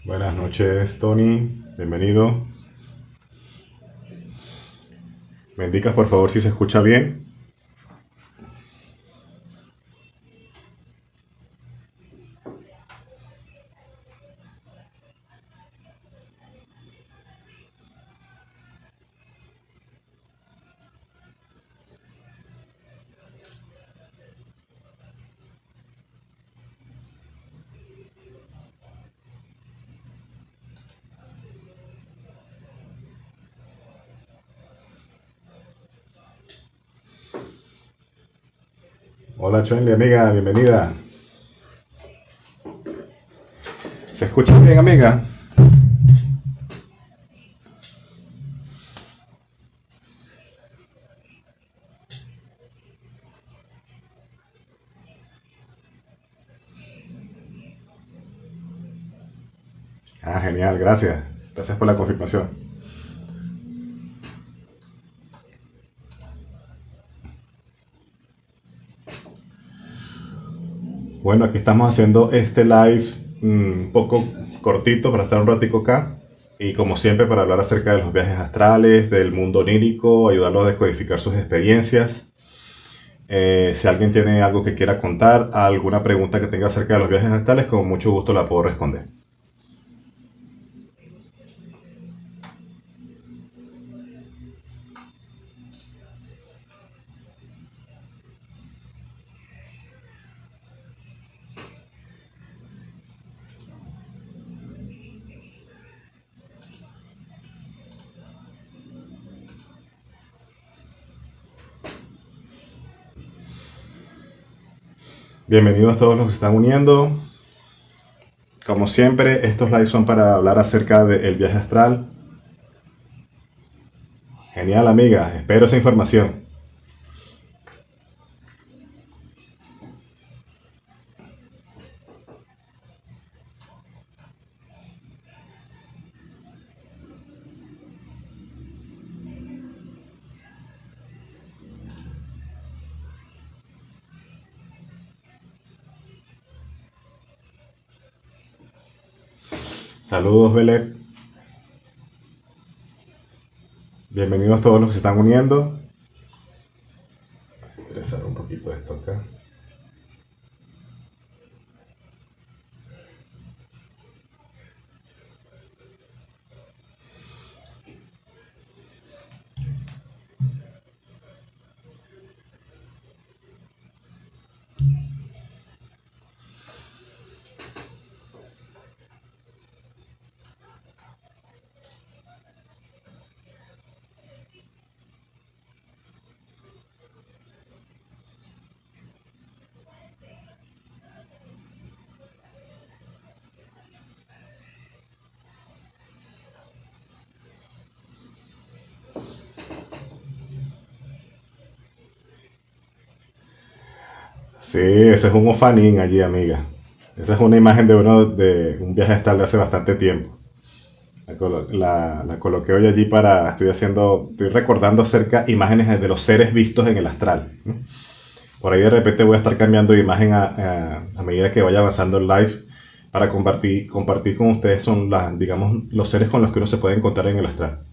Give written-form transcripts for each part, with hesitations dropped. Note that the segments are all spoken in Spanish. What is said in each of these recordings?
Buenas noches, Tony. Bienvenido. ¿Me indicas por favor si se escucha bien? Hola, Chuenli, amiga, bienvenida. ¿Se escucha bien, amiga? Ah, genial, gracias. Gracias por la confirmación. Bueno, aquí estamos haciendo este live un poco cortito para estar un ratico acá. Y como siempre, para hablar acerca de los viajes astrales, del mundo onírico, ayudarlos a decodificar sus experiencias. Si alguien tiene algo que quiera contar, alguna pregunta que tenga acerca de los viajes astrales, con mucho gusto la puedo responder. Bienvenidos todos los que se están uniendo. Como siempre, estos lives son para hablar acerca del viaje astral. Genial, amiga. Espero esa información. Saludos, Belén. Bienvenidos todos los que se están uniendo. Voy a interesar un poquito esto acá. Sí, ese es un ofanín allí, amiga. Esa es una imagen de uno de un viaje astral de hace bastante tiempo. La coloqué hoy allí para, estoy recordando acerca imágenes de los seres vistos en el astral, ¿no? Por ahí de repente voy a estar cambiando de imagen a medida que vaya avanzando el live para compartir con ustedes son digamos, los seres con los que uno se puede encontrar en el astral.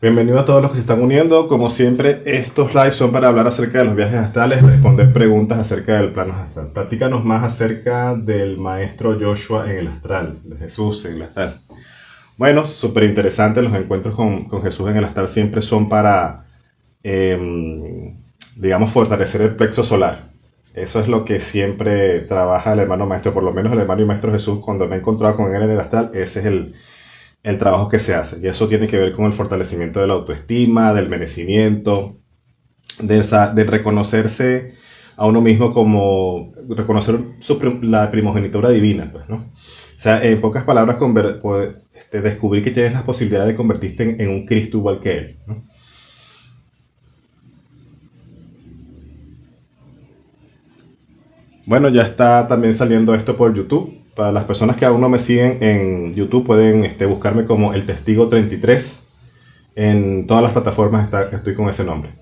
Bienvenido a todos los que se están uniendo. Como siempre, estos lives son para hablar acerca de los viajes astrales, responder preguntas acerca del plano astral. Platícanos más acerca del maestro Joshua en el astral, de Jesús en el astral. Bueno, súper interesante. Los encuentros con Jesús en el astral siempre son para, digamos, fortalecer el plexo solar. Eso es lo que siempre trabaja el hermano maestro, por lo menos el hermano y maestro Jesús, cuando me he encontrado con él en el astral, ese es el trabajo que se hace. Y eso tiene que ver con el fortalecimiento de la autoestima, del merecimiento, de reconocerse a uno mismo como reconocer la primogenitura divina, pues, ¿no? O sea, en pocas palabras, descubrir que tienes la posibilidad de convertirte en un Cristo igual que él, ¿no? Bueno, ya está también saliendo esto por YouTube. Para las personas que aún no me siguen en YouTube, pueden buscarme como El Testigo 33. En todas las plataformas estoy con ese nombre.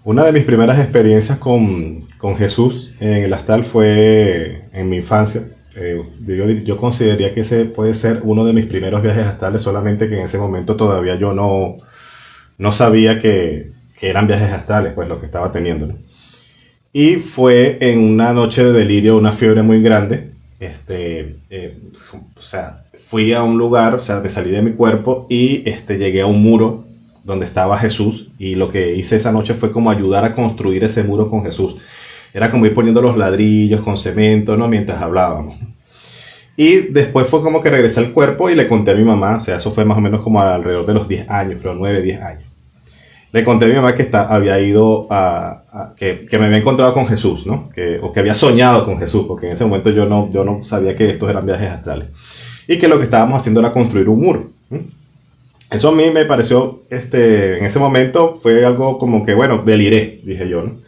Una de mis primeras experiencias con Jesús en el astral fue en mi infancia. Yo consideraría que ese puede ser uno de mis primeros viajes astrales, solamente que en ese momento todavía yo no sabía que eran viajes astrales, pues lo que estaba teniendo, ¿no? Y fue en una noche de delirio, una fiebre muy grande. O sea, fui a un lugar, o sea, me salí de mi cuerpo y llegué a un muro donde estaba Jesús. Y lo que hice esa noche fue como ayudar a construir ese muro con Jesús. Era como ir poniendo los ladrillos con cemento, ¿no? Mientras hablábamos. Y después fue como que regresé al cuerpo y le conté a mi mamá, o sea, eso fue más o menos como alrededor de los 10 años, creo, 9 10 años. Le conté a mi mamá que había ido que me había encontrado con Jesús, ¿no? O que había soñado con Jesús, porque en ese momento yo no sabía que estos eran viajes astrales. Y que lo que estábamos haciendo era construir un muro. Eso a mí me pareció, en ese momento fue algo como que, bueno, deliré, dije yo, ¿no?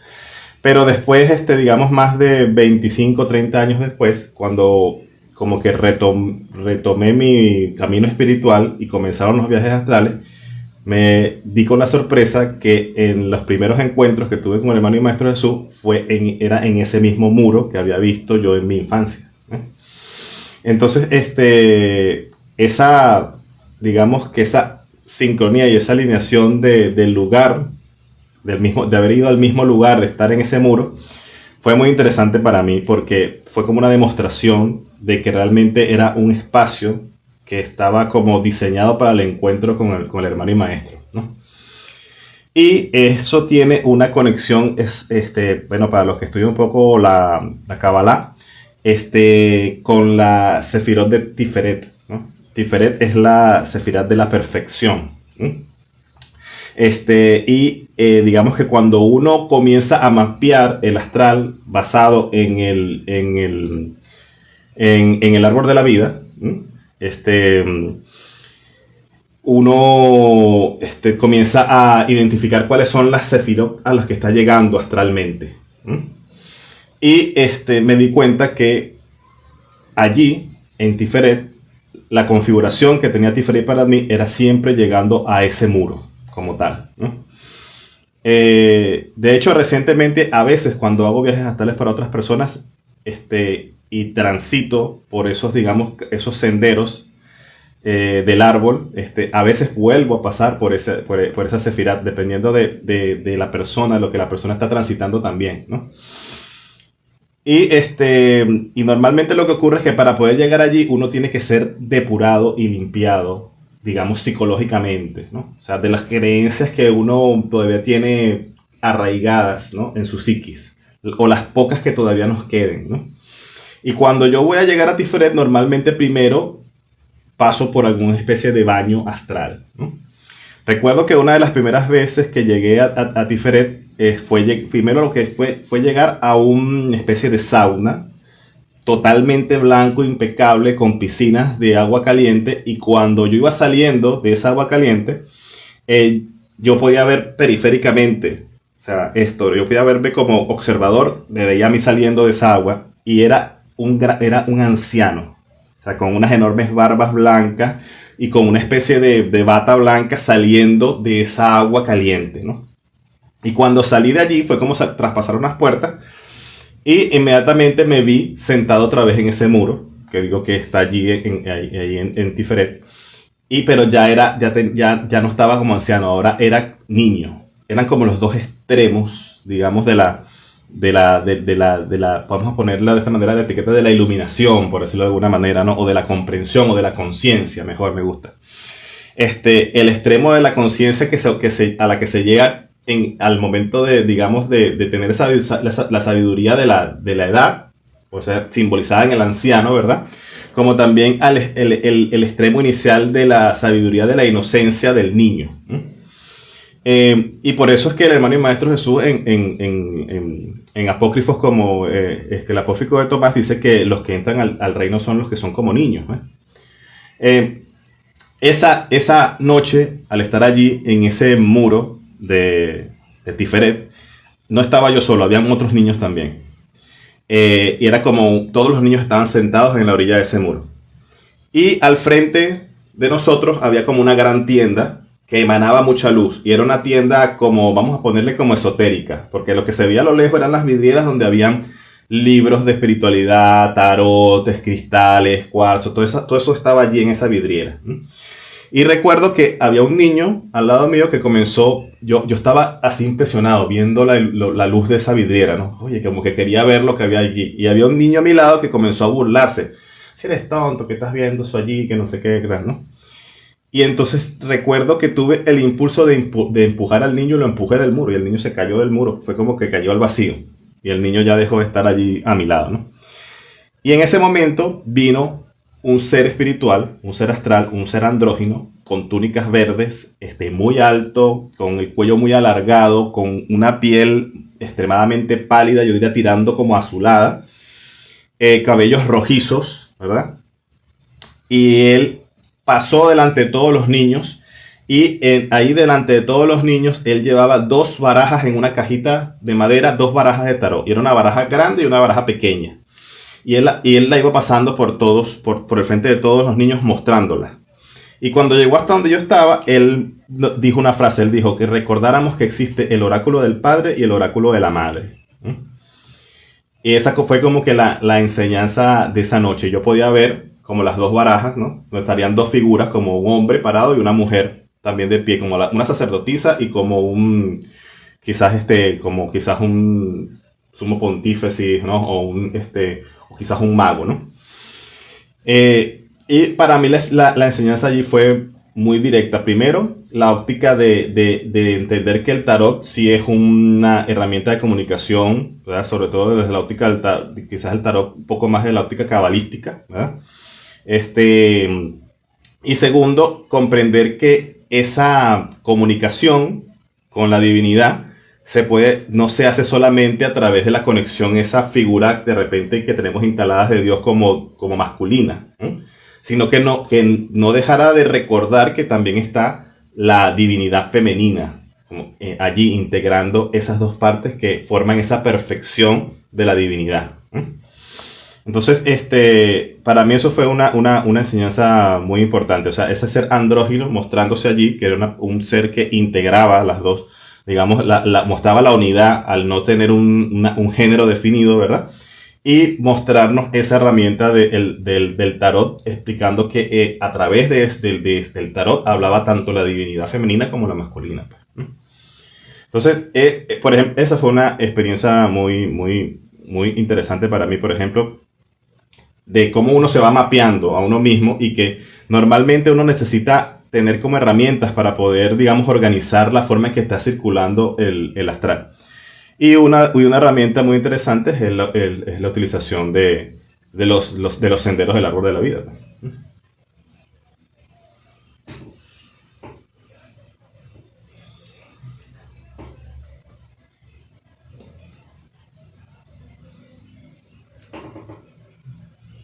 Pero después, digamos, más de 25, 30 años después, cuando como que retomé mi camino espiritual y comenzaron los viajes astrales, me di con la sorpresa que en los primeros encuentros que tuve con el hermano y maestro Jesús era en ese mismo muro que había visto yo en mi infancia, ¿eh? Entonces, digamos que esa sincronía y esa alineación del lugar, de haber ido al mismo lugar, de estar en ese muro, fue muy interesante para mí porque fue como una demostración de que realmente era un espacio que estaba como diseñado para el encuentro con el hermano y maestro, ¿no? Y eso tiene una conexión, bueno, para los que estudian un poco la Kabbalah, con la Sefirot de Tiferet, ¿no? Tiferet es la Sefirot de la perfección, ¿no? Digamos que cuando uno comienza a mapear el astral basado en el árbol de la vida, ¿no? Uno comienza a identificar cuáles son las sefirot a las que está llegando astralmente. Y me di cuenta que allí, en Tiferet, la configuración que tenía Tiferet para mí era siempre llegando a ese muro, como tal, ¿no? De hecho, recientemente, a veces cuando hago viajes astrales para otras personas, y transito por esos, digamos, esos senderos del árbol, a veces vuelvo a pasar por esa sefirat, dependiendo de la persona, lo que la persona está transitando también, ¿no? Y normalmente lo que ocurre es que para poder llegar allí uno tiene que ser depurado y limpiado, digamos, psicológicamente, ¿no? O sea, de las creencias que uno todavía tiene arraigadas, ¿no? En su psiquis, o las pocas que todavía nos queden, ¿no? Y cuando yo voy a llegar a Tiferet, normalmente primero paso por alguna especie de baño astral, ¿no? Recuerdo que una de las primeras veces que llegué a Tiferet, primero lo que fue llegar a una especie de sauna totalmente blanco, impecable, con piscinas de agua caliente, y cuando yo iba saliendo de esa agua caliente, yo podía ver periféricamente, o sea, yo podía verme como observador, me veía a mí saliendo de esa agua, y era un anciano, o sea, con unas enormes barbas blancas y con una especie de bata blanca saliendo de esa agua caliente, ¿no? Y cuando salí de allí fue como traspasar unas puertas y inmediatamente me vi sentado otra vez en ese muro, que digo que está allí en Tiferet. Pero ya no estaba como anciano, ahora era niño. Eran como los dos extremos, digamos, podemos ponerla de esta manera, la etiqueta de la iluminación, por decirlo de alguna manera, ¿no? O de la comprensión o de la conciencia, mejor me gusta. El extremo de la conciencia a la que se llega al momento de, digamos, de tener la sabiduría de la edad, o sea, simbolizada en el anciano, ¿verdad? Como también el extremo inicial de la sabiduría de la inocencia del niño. Y por eso es que el hermano y maestro Jesús en apócrifos como es que el apócrifo de Tomás dice que los que entran al reino son los que son como niños. Eh, esa noche, al estar allí en ese muro de Tiferet, no estaba yo solo, habían otros niños también. Y era como todos los niños estaban sentados en la orilla de ese muro. Y al frente de nosotros había como una gran tienda que emanaba mucha luz. Y era una tienda como, vamos a ponerle como esotérica, porque lo que se veía a lo lejos eran las vidrieras donde habían libros de espiritualidad, tarotes, cristales, cuarzo, todo eso estaba allí en esa vidriera. Y recuerdo que había un niño al lado mío que comenzó, yo estaba así impresionado viendo la luz de esa vidriera, ¿no? Oye, como que quería ver lo que había allí. Y había un niño a mi lado que comenzó a burlarse. Si eres tonto, que estás viendo eso allí, que no sé qué, ¿no? Y entonces recuerdo que tuve el impulso de empujar al niño y lo empujé del muro. Y el niño se cayó del muro. Fue como que cayó al vacío. Y el niño ya dejó de estar allí a mi lado, ¿no? Y en ese momento vino un ser espiritual, un ser astral, un ser andrógino, con túnicas verdes, muy alto, con el cuello muy alargado, con una piel extremadamente pálida, yo diría tirando como azulada, cabellos rojizos, ¿verdad? Y él pasó delante de todos los niños y ahí delante de todos los niños él llevaba dos barajas en una cajita de madera, dos barajas de tarot. Y era una baraja grande y una baraja pequeña. Y él la iba pasando por el frente de todos los niños mostrándola. Y cuando llegó hasta donde yo estaba, él dijo una frase, él dijo que recordáramos que existe el oráculo del padre y el oráculo de la madre. Y esa fue como que la enseñanza de esa noche. Yo podía ver como las dos barajas, ¿no? Donde estarían dos figuras, como un hombre parado y una mujer también de pie, como una sacerdotisa y como quizás un sumo pontífice, ¿no? O quizás un mago, ¿no? Y para mí la enseñanza allí fue muy directa. Primero, la óptica de entender que el tarot sí es una herramienta de comunicación, ¿verdad? Sobre todo desde la óptica quizás el tarot un poco más de la óptica cabalística, ¿verdad? Y segundo, comprender que esa comunicación con la divinidad no se hace solamente a través de la conexión, esa figura de repente que tenemos instaladas de Dios como masculina, ¿eh? Sino que no dejará de recordar que también está la divinidad femenina allí integrando esas dos partes que forman esa perfección de la divinidad, ¿eh? Entonces, para mí eso fue una enseñanza muy importante. O sea, ese ser andrógino mostrándose allí, que era un ser que integraba las dos, digamos, mostraba la unidad al no tener un género definido, ¿verdad? Y mostrarnos esa herramienta del tarot, explicando que a través del tarot hablaba tanto la divinidad femenina como la masculina. Entonces, por ejemplo, esa fue una experiencia muy, muy, muy interesante para mí, por ejemplo, de cómo uno se va mapeando a uno mismo y que normalmente uno necesita tener como herramientas para poder, digamos, organizar la forma en que está circulando el astral. Y una herramienta muy interesante es la utilización de los senderos del árbol de la vida.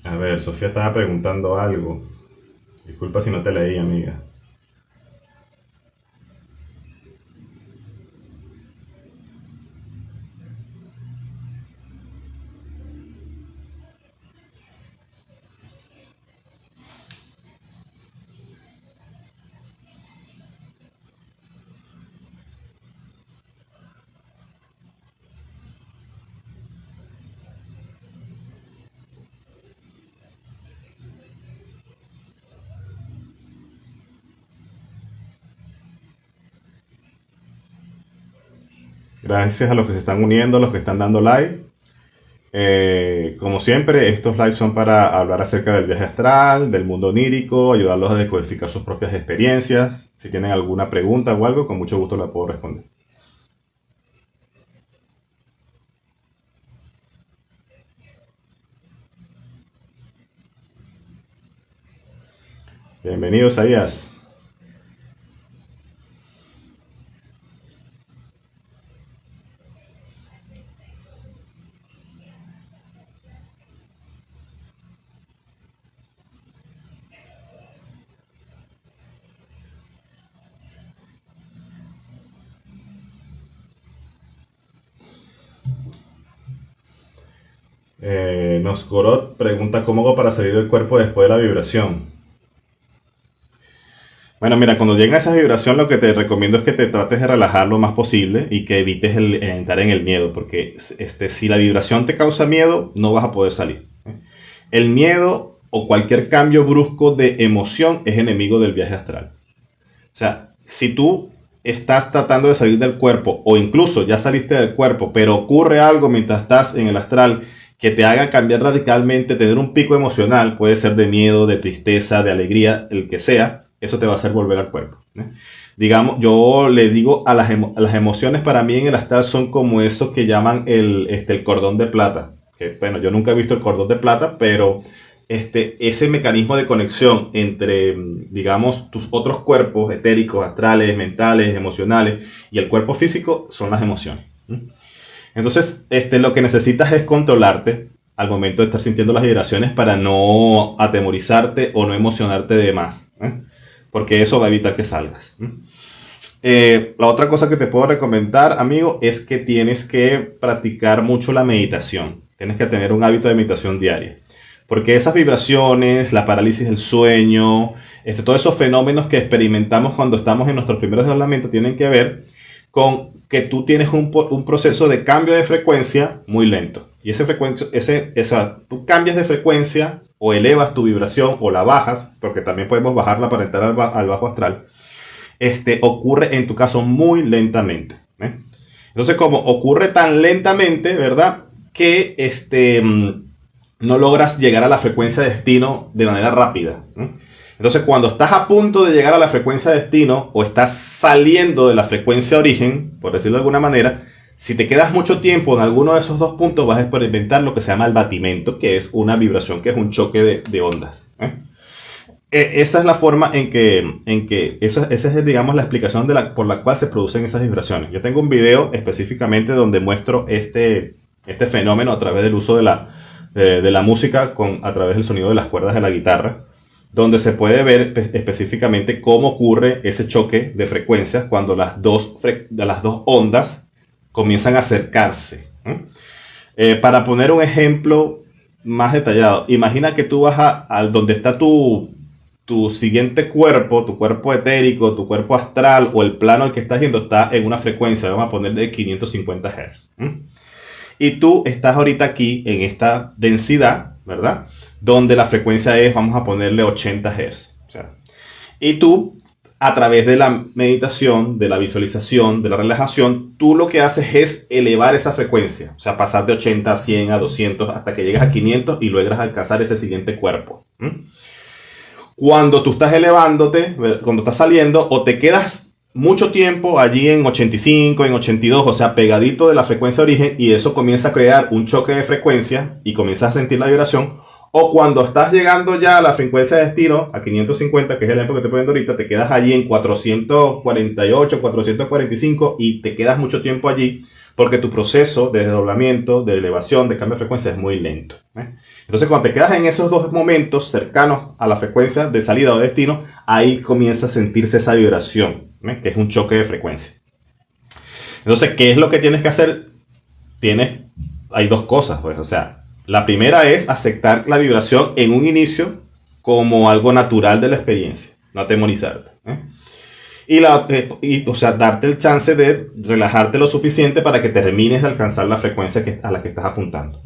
A ver, Sofía estaba preguntando algo. Disculpa si no te leí, amiga. Gracias a los que se están uniendo, a los que están dando like. Como siempre, estos lives son para hablar acerca del viaje astral, del mundo onírico, ayudarlos a decodificar sus propias experiencias. Si tienen alguna pregunta o algo, con mucho gusto la puedo responder. Bienvenidos, Ayas. Nosgorod pregunta cómo hago para salir del cuerpo después de la vibración. Bueno, mira, cuando llega esa vibración, lo que te recomiendo es que te trates de relajar lo más posible y que evites entrar en el miedo, porque si la vibración te causa miedo, no vas a poder salir. El miedo o cualquier cambio brusco de emoción es enemigo del viaje astral. O sea, si tú estás tratando de salir del cuerpo o incluso ya saliste del cuerpo, pero ocurre algo mientras estás en el astral que te haga cambiar radicalmente, tener un pico emocional, puede ser de miedo, de tristeza, de alegría, el que sea, eso te va a hacer volver al cuerpo. Digamos, yo le digo a las emociones para mí en el astral son como eso que llaman el cordón de plata. Que, bueno, yo nunca he visto el cordón de plata, pero ese mecanismo de conexión entre, digamos, tus otros cuerpos etéricos, astrales, mentales, emocionales y el cuerpo físico son las emociones. Entonces, lo que necesitas es controlarte al momento de estar sintiendo las vibraciones para no atemorizarte o no emocionarte de más, porque eso va a evitar que salgas. La otra cosa que te puedo recomendar, amigo, es que tienes que practicar mucho la meditación. Tienes que tener un hábito de meditación diaria. Porque esas vibraciones, la parálisis del sueño, todos esos fenómenos que experimentamos cuando estamos en nuestros primeros desdoblamientos tienen que ver con que tú tienes un proceso de cambio de frecuencia muy lento. Y tú cambias de frecuencia o elevas tu vibración o la bajas, porque también podemos bajarla para entrar al bajo astral. Ocurre en tu caso muy lentamente. Entonces, como ocurre tan lentamente, ¿verdad? Que no logras llegar a la frecuencia de destino de manera rápida. Entonces, cuando estás a punto de llegar a la frecuencia de destino o estás saliendo de la frecuencia origen, por decirlo de alguna manera, si te quedas mucho tiempo en alguno de esos dos puntos, vas a experimentar lo que se llama el batimento, que es una vibración, que es un choque de ondas. Esa es la forma en que esa es, digamos, la explicación por la cual se producen esas vibraciones. Yo tengo un video específicamente donde muestro este fenómeno a través del uso de la música a través del sonido de las cuerdas de la guitarra, donde se puede ver específicamente cómo ocurre ese choque de frecuencias cuando las dos ondas comienzan a acercarse. Para poner un ejemplo más detallado, imagina que tú vas a donde está tu siguiente cuerpo, tu cuerpo etérico, tu cuerpo astral o el plano al que estás yendo está en una frecuencia, vamos a ponerle 550 Hz. Y tú estás ahorita aquí en esta densidad, ¿verdad? Donde la frecuencia es, vamos a ponerle 80 Hz. O sea, y tú, a través de la meditación, de la visualización, de la relajación, tú lo que haces es elevar esa frecuencia. O sea, pasar de 80 a 100, a 200, hasta que llegas a 500 y logras alcanzar ese siguiente cuerpo. Cuando tú estás elevándote, cuando estás saliendo, o te quedas mucho tiempo allí en 85, en 82, o sea, pegadito de la frecuencia de origen, y eso comienza a crear un choque de frecuencia y comienzas a sentir la vibración. O cuando estás llegando ya a la frecuencia de destino, a 550, que es el ejemplo que te estoy poniendo ahorita, te quedas allí en 448, 445 y te quedas mucho tiempo allí porque tu proceso de desdoblamiento, de elevación, de cambio de frecuencia es muy lento. Entonces, cuando te quedas en esos dos momentos cercanos a la frecuencia de salida o de destino, ahí comienza a sentirse esa vibración, que es un choque de frecuencia. Entonces, ¿qué es lo que tienes que hacer? Hay dos cosas, pues, o sea, la primera es aceptar la vibración en un inicio como algo natural de la experiencia, no atemorizarte. O sea, darte el chance de relajarte lo suficiente para que termines de alcanzar la frecuencia a la que estás apuntando.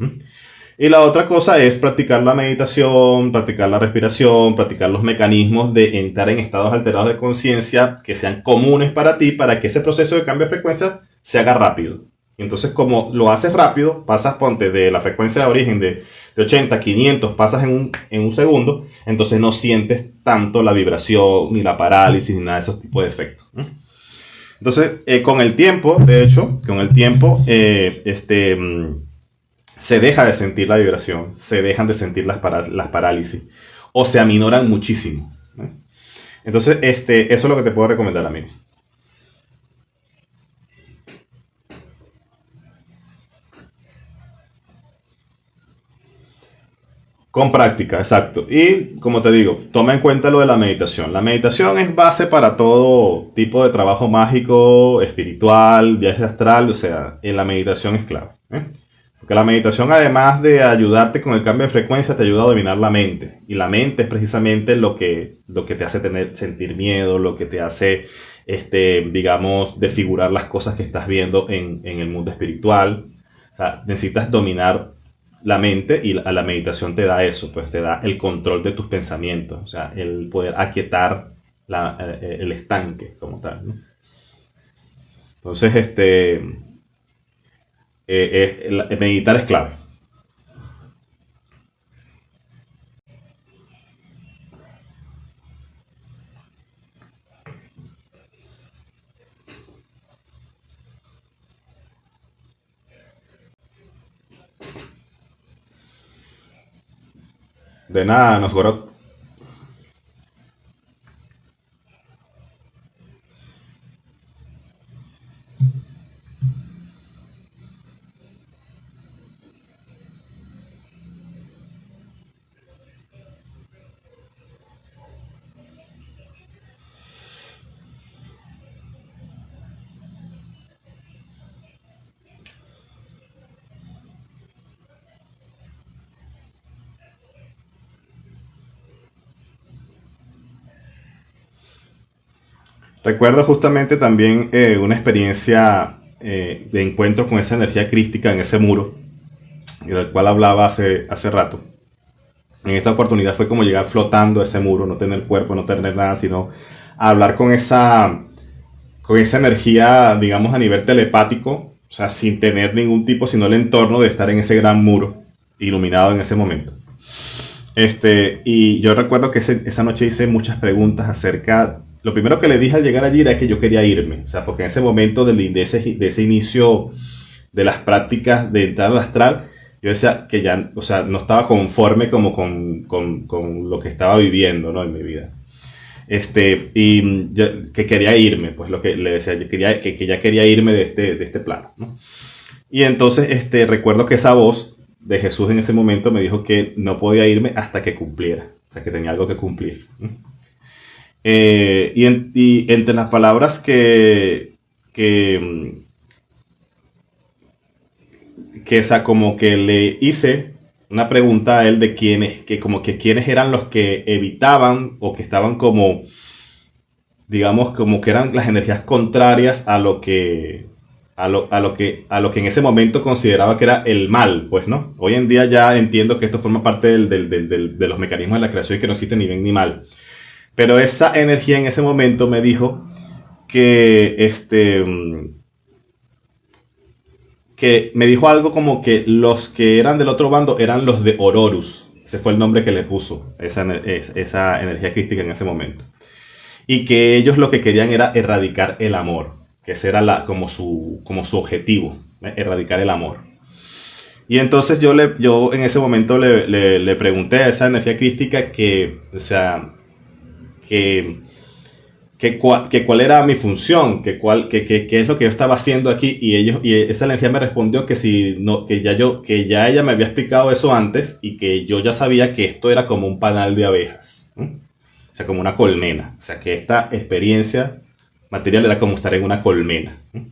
Y la otra cosa es practicar la meditación, practicar la respiración, practicar los mecanismos de entrar en estados alterados de conciencia que sean comunes para ti, para que ese proceso de cambio de frecuencia se haga rápido. Y entonces como lo haces rápido, pasas, ponte, de la frecuencia de origen de 80 a 500, pasas en un segundo, entonces no sientes tanto la vibración, ni la parálisis, ni nada de esos tipos de efectos. Entonces, con el tiempo, de hecho, con el tiempo, se deja de sentir la vibración, se dejan de sentir las parálisis, o se aminoran muchísimo, ¿no? Entonces, eso es lo que te puedo recomendar, amigo. Con práctica, exacto. Y como te digo, toma en cuenta lo de la meditación. La meditación es base para todo tipo de trabajo mágico, espiritual, viaje astral, o sea, en la meditación es clave, ¿eh? Porque la meditación, además de ayudarte con el cambio de frecuencia, te ayuda a dominar la mente. Y la mente es precisamente lo que te hace sentir miedo, lo que te hace, digamos, desfigurar las cosas que estás viendo en el mundo espiritual. O sea, necesitas dominar la mente, y a la meditación te da eso, pues te da el control de tus pensamientos, o sea, el poder aquietar el estanque como tal, ¿no? Entonces, meditar es clave. De nada, nos recuerdo justamente también una experiencia de encuentro con esa energía crística en ese muro, del cual hablaba hace rato. En esta oportunidad fue como llegar flotando a ese muro, no tener cuerpo, no tener nada, sino hablar con esa energía, digamos, a nivel telepático, o sea, sin tener ningún tipo, sino el entorno de estar en ese gran muro iluminado en ese momento. Y yo recuerdo que esa noche hice muchas preguntas acerca. Lo primero que le dije al llegar allí era que yo quería irme, o sea, porque en ese momento de ese inicio de las prácticas de entrar al astral, yo decía que ya, o sea, no estaba conforme como con lo que estaba viviendo, ¿no? En mi vida. Y que quería irme, pues lo que le decía, yo quería, que ya quería irme de este plano, ¿no? Y entonces, recuerdo que esa voz de Jesús en ese momento me dijo que no podía irme hasta que cumpliera, o sea, que tenía algo que cumplir, ¿no? Y entre las palabras que, o sea, como que le hice una pregunta a él de quiénes eran los que evitaban o que estaban como, digamos, como que eran las energías contrarias a lo que en ese momento consideraba que era el mal, pues, ¿no? Hoy en día ya entiendo que esto forma parte de los mecanismos de la creación y que no existe ni bien ni mal. Pero esa energía en ese momento me dijo que, que me dijo algo como que los que eran del otro bando eran los de Ororus. Ese fue el nombre que le puso esa energía crística en ese momento. Y que ellos lo que querían era erradicar el amor, que ese era como su objetivo, ¿eh? Erradicar el amor. Y entonces yo en ese momento le pregunté a esa energía crística o sea, que, cuál era mi función, qué es lo que yo estaba haciendo aquí, y esa energía me respondió que si no, que ya ella me había explicado eso antes, y que yo ya sabía que esto era como un panal de abejas, ¿no? O sea, como una colmena, o sea, que esta experiencia material era como estar en una colmena, ¿no?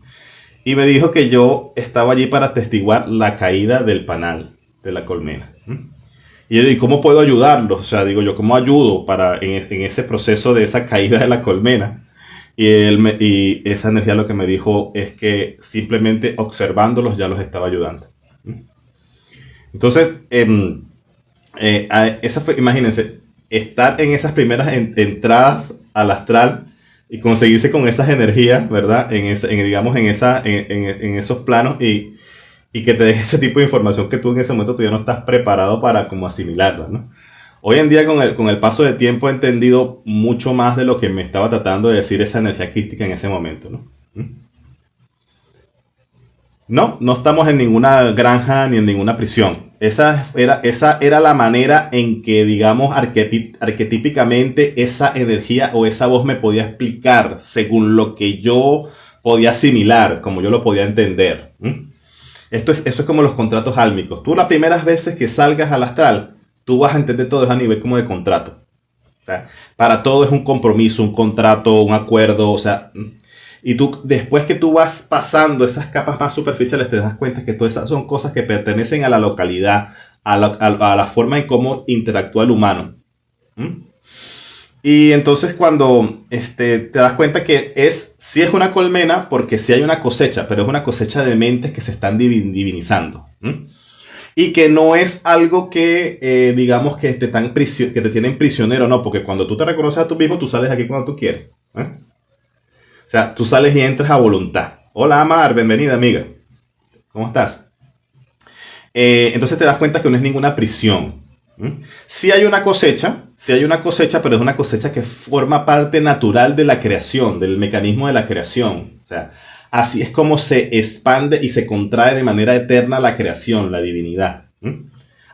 Y me dijo que yo estaba allí para atestiguar la caída del panal de la colmena, ¿no? Y yo digo, ¿cómo puedo ayudarlos? O sea, digo yo, ¿cómo ayudo en ese proceso de esa caída de la colmena? Y esa energía lo que me dijo es que simplemente observándolos ya los estaba ayudando. Entonces, imagínense, estar en esas primeras entradas al astral y conseguirse con esas energías, ¿verdad? Digamos, en esos planos y que te deje ese tipo de información que tú en ese momento tú ya no estás preparado para como asimilarla, ¿no? Hoy en día con el paso del tiempo he entendido mucho más de lo que me estaba tratando de decir esa energía crística en ese momento, ¿no? No, no estamos en ninguna granja ni en ninguna prisión. Esa era la manera en que, digamos, arquetípicamente esa energía o esa voz me podía explicar según lo que yo podía asimilar, como yo lo podía entender. Esto es como los contratos álmicos. Tú las primeras veces que salgas al astral, tú vas a entender todo eso a nivel como de contrato. O sea, para todo es un compromiso, un contrato, un acuerdo, o sea, y tú, después que tú vas pasando esas capas más superficiales, te das cuenta que todas esas son cosas que pertenecen a la localidad, a la forma en cómo interactúa el humano. ¿Mm? Y entonces cuando te das cuenta que sí es una colmena, porque sí hay una cosecha, pero es una cosecha de mentes que se están divinizando. ¿Mm? Y que no es algo que, digamos, que que te tienen prisionero, no, porque cuando tú te reconoces a tú mismo, tú sales de aquí cuando tú quieres. O sea, tú sales y entras a voluntad. Hola, Amar, bienvenida, amiga. ¿Cómo estás? Entonces te das cuenta que no es ninguna prisión. Sí hay una cosecha, pero es una cosecha que forma parte natural de la creación, del mecanismo de la creación. O sea, así es como se expande y se contrae de manera eterna la creación, la divinidad.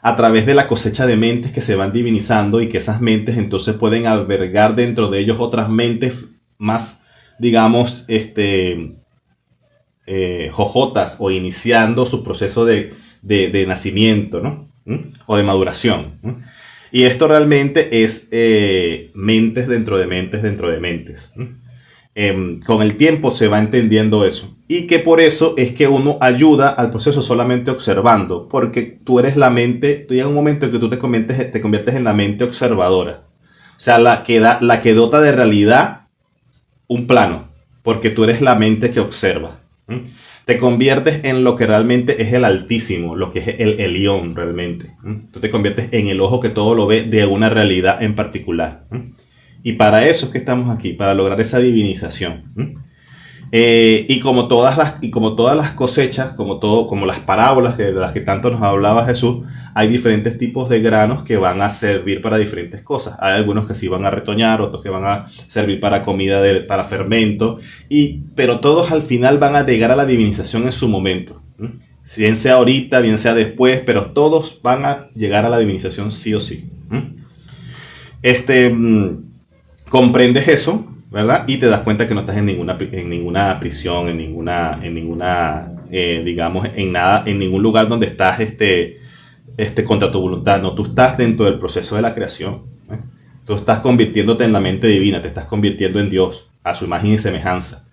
A través de la cosecha de mentes que se van divinizando y que esas mentes entonces pueden albergar dentro de ellos otras mentes más, digamos, jojotas o iniciando su proceso de nacimiento, ¿no? O de maduración. Y esto realmente es mentes dentro de mentes dentro de mentes. Con el tiempo se va entendiendo eso. Y que por eso es que uno ayuda al proceso solamente observando. Porque tú eres la mente, tú llega un momento en que tú te conviertes en la mente observadora. O sea, la que dota de realidad un plano. Porque tú eres la mente que observa. Te conviertes en lo que realmente es el Altísimo, lo que es el Elión realmente. Tú te conviertes en el ojo que todo lo ve de una realidad en particular. Y para eso es que estamos aquí, para lograr esa divinización. Y como todas las cosechas, como las parábolas de las que tanto nos hablaba Jesús, hay diferentes tipos de granos que van a servir para diferentes cosas. Hay algunos que sí van a retoñar, otros que van a servir para comida, para fermento, pero todos al final van a llegar a la divinización en su momento. Bien sea ahorita, bien sea después, pero todos van a llegar a la divinización sí o sí. Comprendes eso, ¿verdad? Y te das cuenta que no estás en ninguna prisión, digamos, en ningún lugar donde estás contra tu voluntad. No, tú estás dentro del proceso de la creación. Tú estás convirtiéndote en la mente divina, te estás convirtiendo en Dios, a su imagen y semejanza.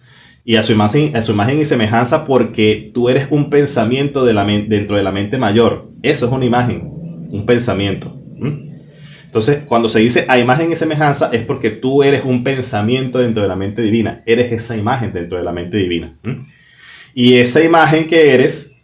Y a su imagen y semejanza porque tú eres un pensamiento dentro de la mente mayor. Eso es una imagen, un pensamiento. Entonces, cuando se dice a imagen y semejanza es porque tú eres un pensamiento dentro de la mente divina. Eres esa imagen dentro de la mente divina. Y esa imagen que eres,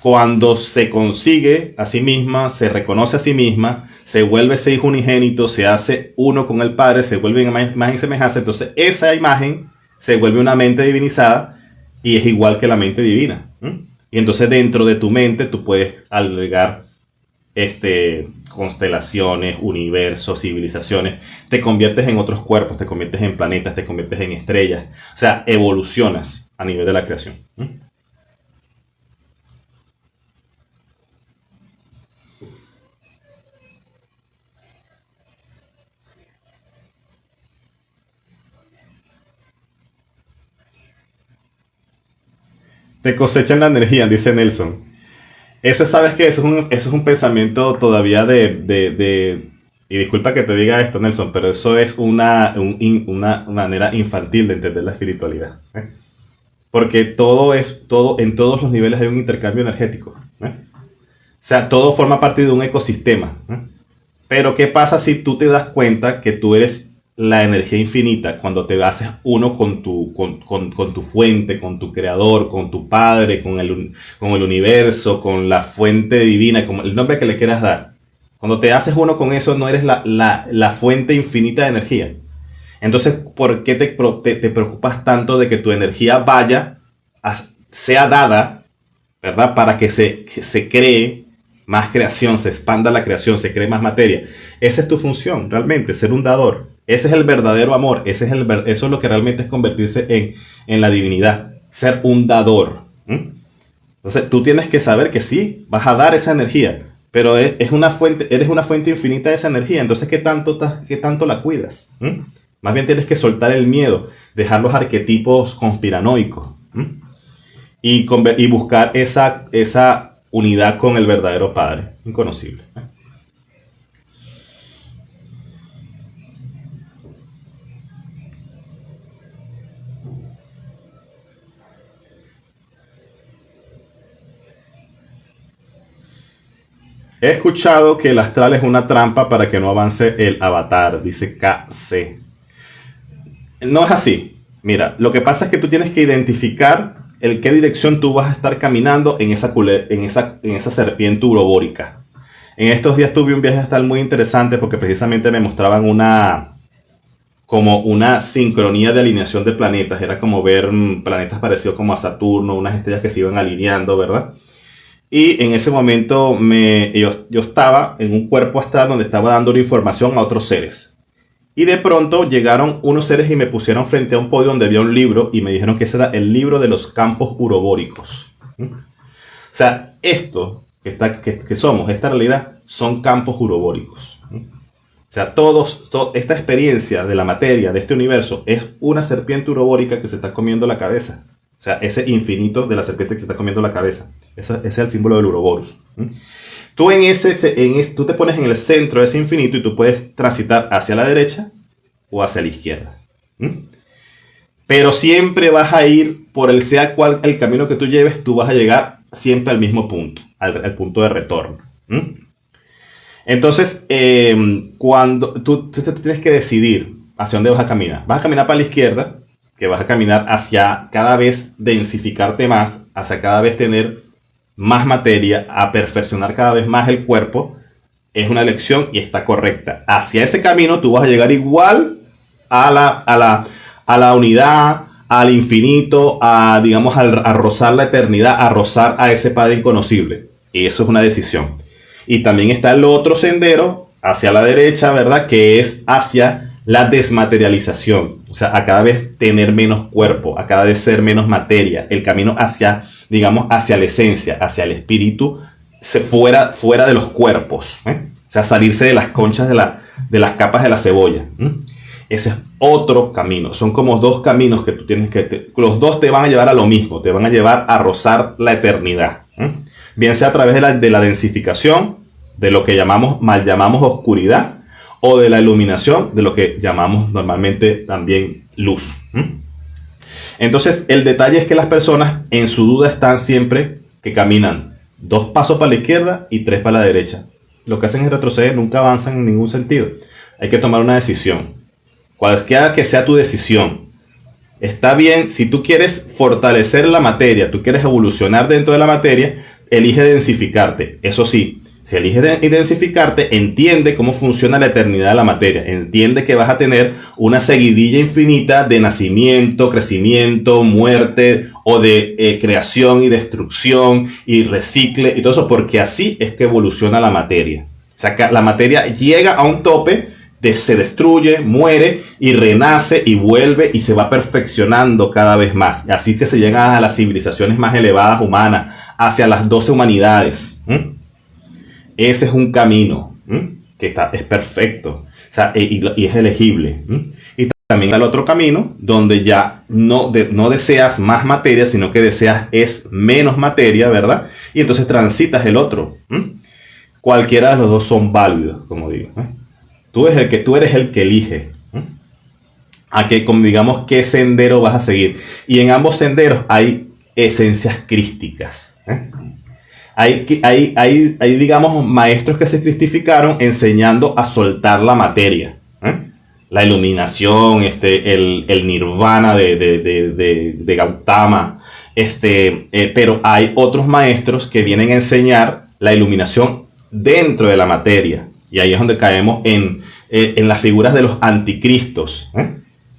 cuando se consigue a sí misma, se reconoce a sí misma, se vuelve ese hijo unigénito, se hace uno con el Padre, se vuelve imagen y semejanza. Entonces, esa imagen se vuelve una mente divinizada y es igual que la mente divina. Y entonces, dentro de tu mente, tú puedes albergar constelaciones, universos, civilizaciones, te conviertes en otros cuerpos, te conviertes en planetas, te conviertes en estrellas, o sea, evolucionas a nivel de la creación. Te cosechan la energía, dice Nelson. Ese, sabes que eso es un pensamiento todavía y disculpa que te diga esto, Nelson, pero eso es una manera infantil de entender la espiritualidad. Porque todo, en todos los niveles hay un intercambio energético. O sea, todo forma parte de un ecosistema. Pero ¿qué pasa si tú te das cuenta que tú eres la energía infinita cuando te haces uno con tu fuente, con tu creador, con tu padre, con el universo, con la fuente divina, con el nombre que le quieras dar? Cuando te haces uno con eso, no eres la fuente infinita de energía. Entonces, ¿por qué te preocupas tanto de que tu energía sea dada, ¿verdad? Para que se cree más creación, se expanda la creación, se cree más materia. Esa es tu función, realmente, ser un dador. Ese es el verdadero amor. Eso es lo que realmente es convertirse en la divinidad. Ser un dador. Entonces, tú tienes que saber que sí, vas a dar esa energía, pero eres una fuente infinita de esa energía. Entonces, ¿qué tanto la cuidas? Más bien tienes que soltar el miedo, dejar los arquetipos conspiranoicos. Y buscar esa unidad con el verdadero Padre, inconocible. He escuchado que el astral es una trampa para que no avance el avatar, dice KC. No es así. Mira, lo que pasa es que tú tienes que identificar en qué dirección tú vas a estar caminando en esa serpiente urobórica. En estos días tuve un viaje astral muy interesante porque precisamente me mostraban como una sincronía de alineación de planetas. Era como ver planetas parecidos como a Saturno, unas estrellas que se iban alineando, ¿verdad? Y en ese momento yo estaba en un cuerpo astral donde estaba dando información a otros seres. Y de pronto llegaron unos seres y me pusieron frente a un podio donde había un libro y me dijeron que ese era el libro de los campos urobóricos. O sea, esto que somos, esta realidad, son campos urobóricos. O sea, esta experiencia de la materia, de este universo, es una serpiente urobórica que se está comiendo la cabeza. O sea, ese infinito de la serpiente que se está comiendo la cabeza. Ese es el símbolo del Uroboros. Tú tú te pones en el centro de ese infinito y tú puedes transitar hacia la derecha o hacia la izquierda. Pero siempre vas a ir sea cual el camino que tú lleves, tú vas a llegar siempre al mismo punto, al punto de retorno. Entonces, cuando tú tienes que decidir hacia dónde vas a caminar. Vas a caminar para la izquierda, que vas a caminar hacia cada vez densificarte más, hacia cada vez tener más materia, a perfeccionar cada vez más el cuerpo. Es una elección y está correcta. Hacia ese camino tú vas a llegar igual a la unidad, al infinito, digamos, a rozar la eternidad, a rozar a ese Padre inconocible. Y eso es una decisión. Y también está el otro sendero hacia la derecha, ¿verdad? Que es hacia la desmaterialización. O sea, a cada vez tener menos cuerpo, a cada vez ser menos materia. El camino hacia, digamos, hacia la esencia, hacia el espíritu, fuera de los cuerpos. O sea, salirse de las conchas de las capas de la cebolla. Ese es otro camino. Son como dos caminos que tú tienes los dos te van a llevar a lo mismo. Te van a llevar a rozar la eternidad. Bien sea a través de la densificación, de lo que mal llamamos oscuridad, o de la iluminación, de lo que llamamos normalmente también luz. Entonces, el detalle es que las personas en su duda están siempre que caminan 2 pasos para la izquierda y 3 para la derecha. Lo que hacen es retroceder, nunca avanzan en ningún sentido. Hay que tomar una decisión. Cualquiera que sea tu decisión, está bien. Si tú quieres fortalecer la materia, tú quieres evolucionar dentro de la materia, elige densificarte. Eso sí, si eliges densificarte, entiende cómo funciona la eternidad de la materia. Entiende que vas a tener una seguidilla infinita de nacimiento, crecimiento, muerte, o de creación y destrucción y recicle y todo eso, porque así es que evoluciona la materia. O sea, que la materia llega a un tope, se destruye, muere y renace y vuelve y se va perfeccionando cada vez más. Así es que se llega a las civilizaciones más elevadas humanas, hacia las 12 humanidades. Ese es un camino que es perfecto, o sea, y es elegible. Y también está el otro camino donde ya no deseas más materia, sino que deseas menos materia, ¿verdad? Y entonces transitas el otro. Cualquiera de los dos son válidos, como digo. Tú eres el que elige digamos, qué sendero vas a seguir. Y en ambos senderos hay esencias crísticas. Hay, digamos, maestros que se cristificaron enseñando a soltar la materia. La iluminación, el nirvana de Gautama. Pero hay otros maestros que vienen a enseñar la iluminación dentro de la materia. Y ahí es donde caemos en las figuras de los anticristos.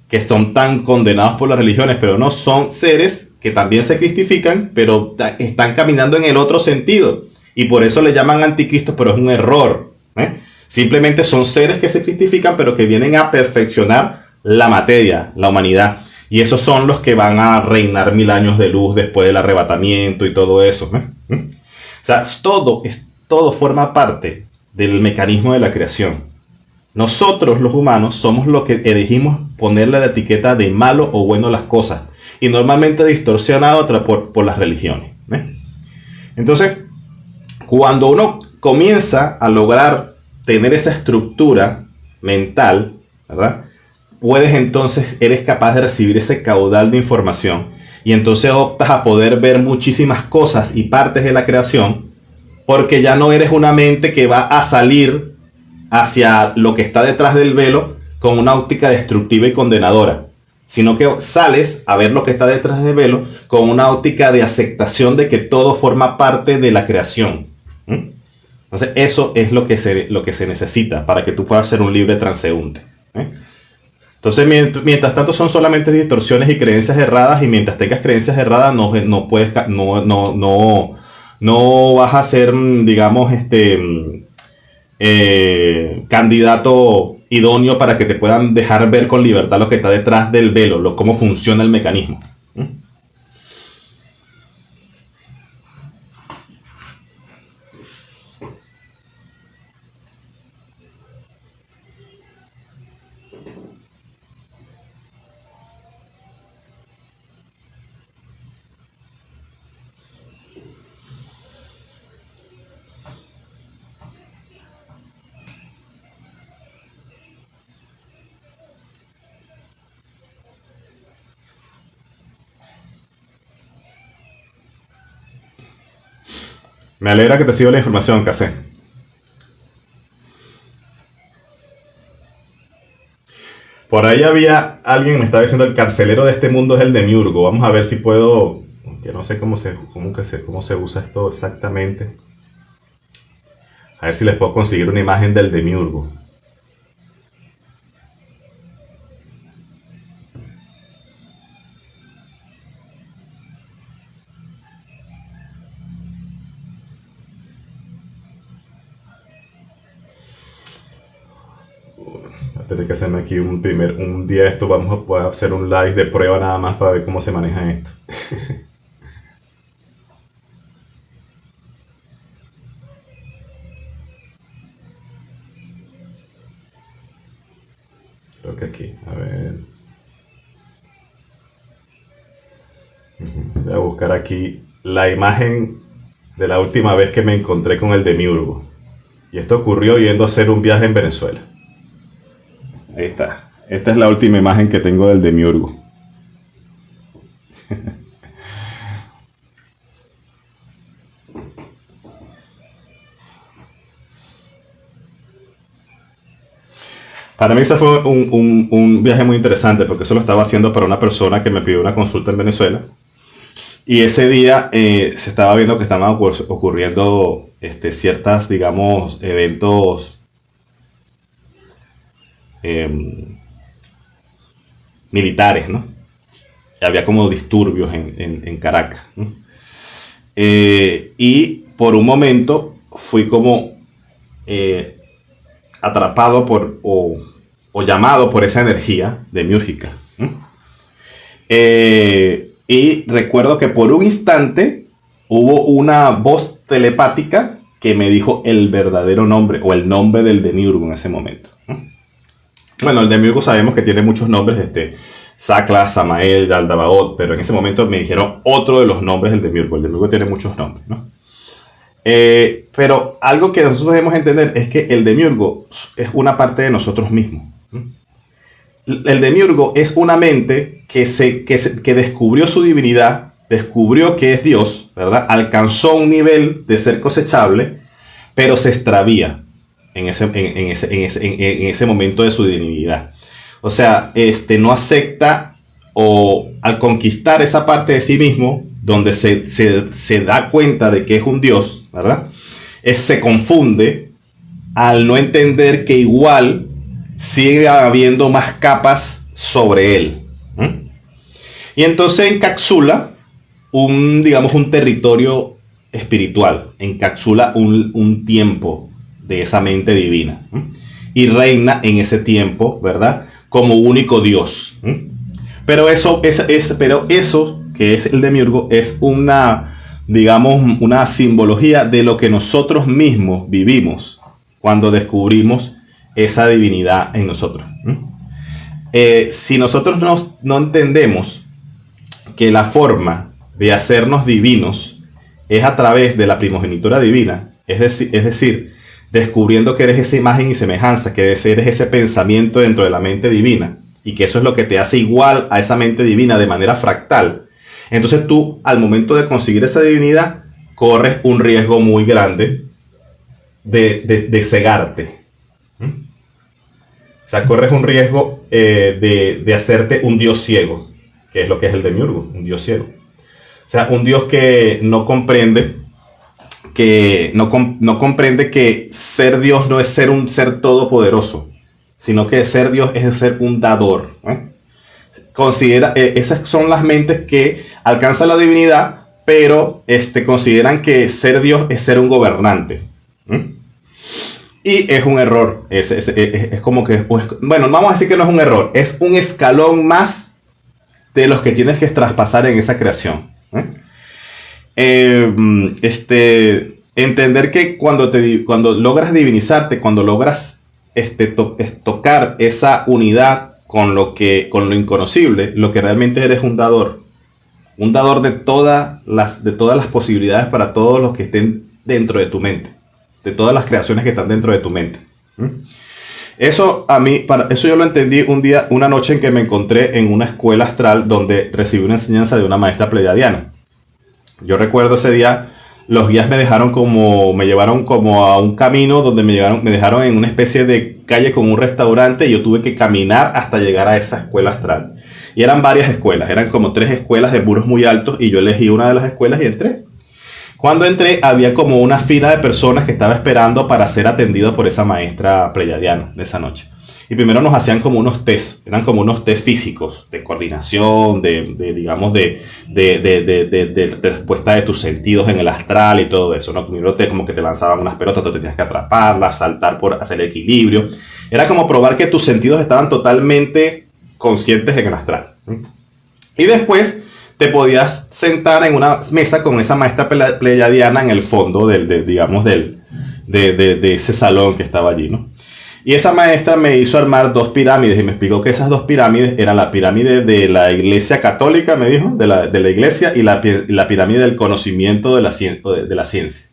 que son tan condenados por las religiones, pero no, son seres que también se cristifican, pero están caminando en el otro sentido. Y por eso le llaman anticristos, pero es un error. Simplemente son seres que se cristifican, pero que vienen a perfeccionar la materia, la humanidad. Y esos son los que van a reinar 1000 años de luz después del arrebatamiento y todo eso. O sea, todo forma parte del mecanismo de la creación. Nosotros, los humanos, somos los que elegimos ponerle la etiqueta de malo o bueno a las cosas. Y normalmente distorsionada otra por las religiones. Entonces, cuando uno comienza a lograr tener esa estructura mental, ¿verdad? Eres capaz de recibir ese caudal de información. Y entonces optas a poder ver muchísimas cosas y partes de la creación, porque ya no eres una mente que va a salir hacia lo que está detrás del velo con una óptica destructiva y condenadora, sino que sales a ver lo que está detrás del velo con una óptica de aceptación de que todo forma parte de la creación. Entonces eso es lo que se necesita para que tú puedas ser un libre transeúnte. Entonces mientras tanto son solamente distorsiones y creencias erradas, y mientras tengas creencias erradas no vas a ser, digamos, candidato idóneo para que te puedan dejar ver con libertad lo que está detrás del velo, cómo funciona el mecanismo. Me alegra que te sirva la información, Casé. Por ahí había alguien que me estaba diciendo: el carcelero de este mundo es el demiurgo. Vamos a ver si puedo, que no sé cómo se usa esto exactamente. A ver si les puedo conseguir una imagen del demiurgo. Tener que hacerme aquí un día esto, vamos a poder hacer un live de prueba nada más para ver cómo se maneja esto. Creo que aquí, a ver. Voy a buscar aquí la imagen de la última vez que me encontré con el demiurgo. Y esto ocurrió yendo a hacer un viaje en Venezuela. Ahí está. Esta es la última imagen que tengo del demiurgo. Para mí ese fue un viaje muy interesante, porque eso lo estaba haciendo para una persona que me pidió una consulta en Venezuela. Y ese día se estaba viendo que estaban ocurriendo ciertas, digamos, eventos militares, ¿no? Había como disturbios en Caracas, ¿no? Y por un momento fui como atrapado o llamado por esa energía demiúrgica, ¿no? Y recuerdo que por un instante hubo una voz telepática que me dijo el verdadero nombre o el nombre del demiurgo en ese momento. Bueno, el demiurgo sabemos que tiene muchos nombres, Sakla, Samael, Yaldabaoth, pero en ese momento me dijeron otro de los nombres del demiurgo. El demiurgo tiene muchos nombres, ¿no? Pero algo que nosotros debemos entender es que el demiurgo es una parte de nosotros mismos. El demiurgo es una mente que descubrió su divinidad, descubrió que es Dios, ¿verdad? Alcanzó un nivel de ser cosechable, pero se extravía en ese momento de su divinidad. O sea, no acepta, o al conquistar esa parte de sí mismo, donde se da cuenta de que es un Dios, ¿verdad? Se confunde al no entender que igual sigue habiendo más capas sobre él. ¿Mm? Y entonces encapsula digamos, un territorio espiritual, encapsula un tiempo de esa mente divina. ¿Mm? Y reina en ese tiempo, ¿verdad? Como único Dios. ¿Mm? Pero eso que es el demiurgo es digamos, una simbología de lo que nosotros mismos vivimos cuando descubrimos esa divinidad en nosotros. Si nosotros no entendemos que la forma de hacernos divinos es a través de la primogenitura divina, es decir, descubriendo que eres esa imagen y semejanza, que eres ese pensamiento dentro de la mente divina, y que eso es lo que te hace igual a esa mente divina de manera fractal, entonces tú, al momento de conseguir esa divinidad, corres un riesgo muy grande de cegarte. O sea, corres un riesgo de hacerte un dios ciego, que es lo que es el demiurgo, un dios ciego. O sea, un dios que no comprende que ser Dios no es ser un ser todopoderoso, sino que ser Dios es ser un dador. Esas son las mentes que alcanzan la divinidad, pero consideran que ser Dios es ser un gobernante. Y es un error. Es como que, bueno, vamos a decir que no es un error, es un escalón más de los que tienes que traspasar en esa creación. Entender que cuando logras divinizarte, cuando logras tocar esa unidad con lo inconocible, lo que realmente eres un dador de todas las posibilidades para todos los que estén dentro de tu mente, de todas las creaciones que están dentro de tu mente. Eso yo lo entendí una noche en que me encontré en una escuela astral donde recibí una enseñanza de una maestra pleiadiana. Yo recuerdo ese día, los guías me llevaron como a un camino donde me dejaron en una especie de calle con un restaurante, y yo tuve que caminar hasta llegar a esa escuela astral. Y eran varias escuelas, eran como 3 escuelas de muros muy altos, y yo elegí una de las escuelas y entré. Cuando entré, había como una fila de personas que estaba esperando para ser atendido por esa maestra pleiadiana de esa noche. Y primero nos hacían como unos test, eran como unos test físicos, de coordinación, digamos, de respuesta de tus sentidos en el astral y todo eso, ¿no? Primero como que te lanzaban unas pelotas, tú tenías que atraparlas, saltar por hacer el equilibrio. Era como probar que tus sentidos estaban totalmente conscientes en el astral. Y después te podías sentar en una mesa con esa maestra pleiadiana en el fondo de ese salón que estaba allí, ¿no? Y esa maestra me hizo armar 2 pirámides y me explicó que esas 2 pirámides eran la pirámide de la iglesia católica, me dijo, de la iglesia, y la pirámide del conocimiento de la ciencia.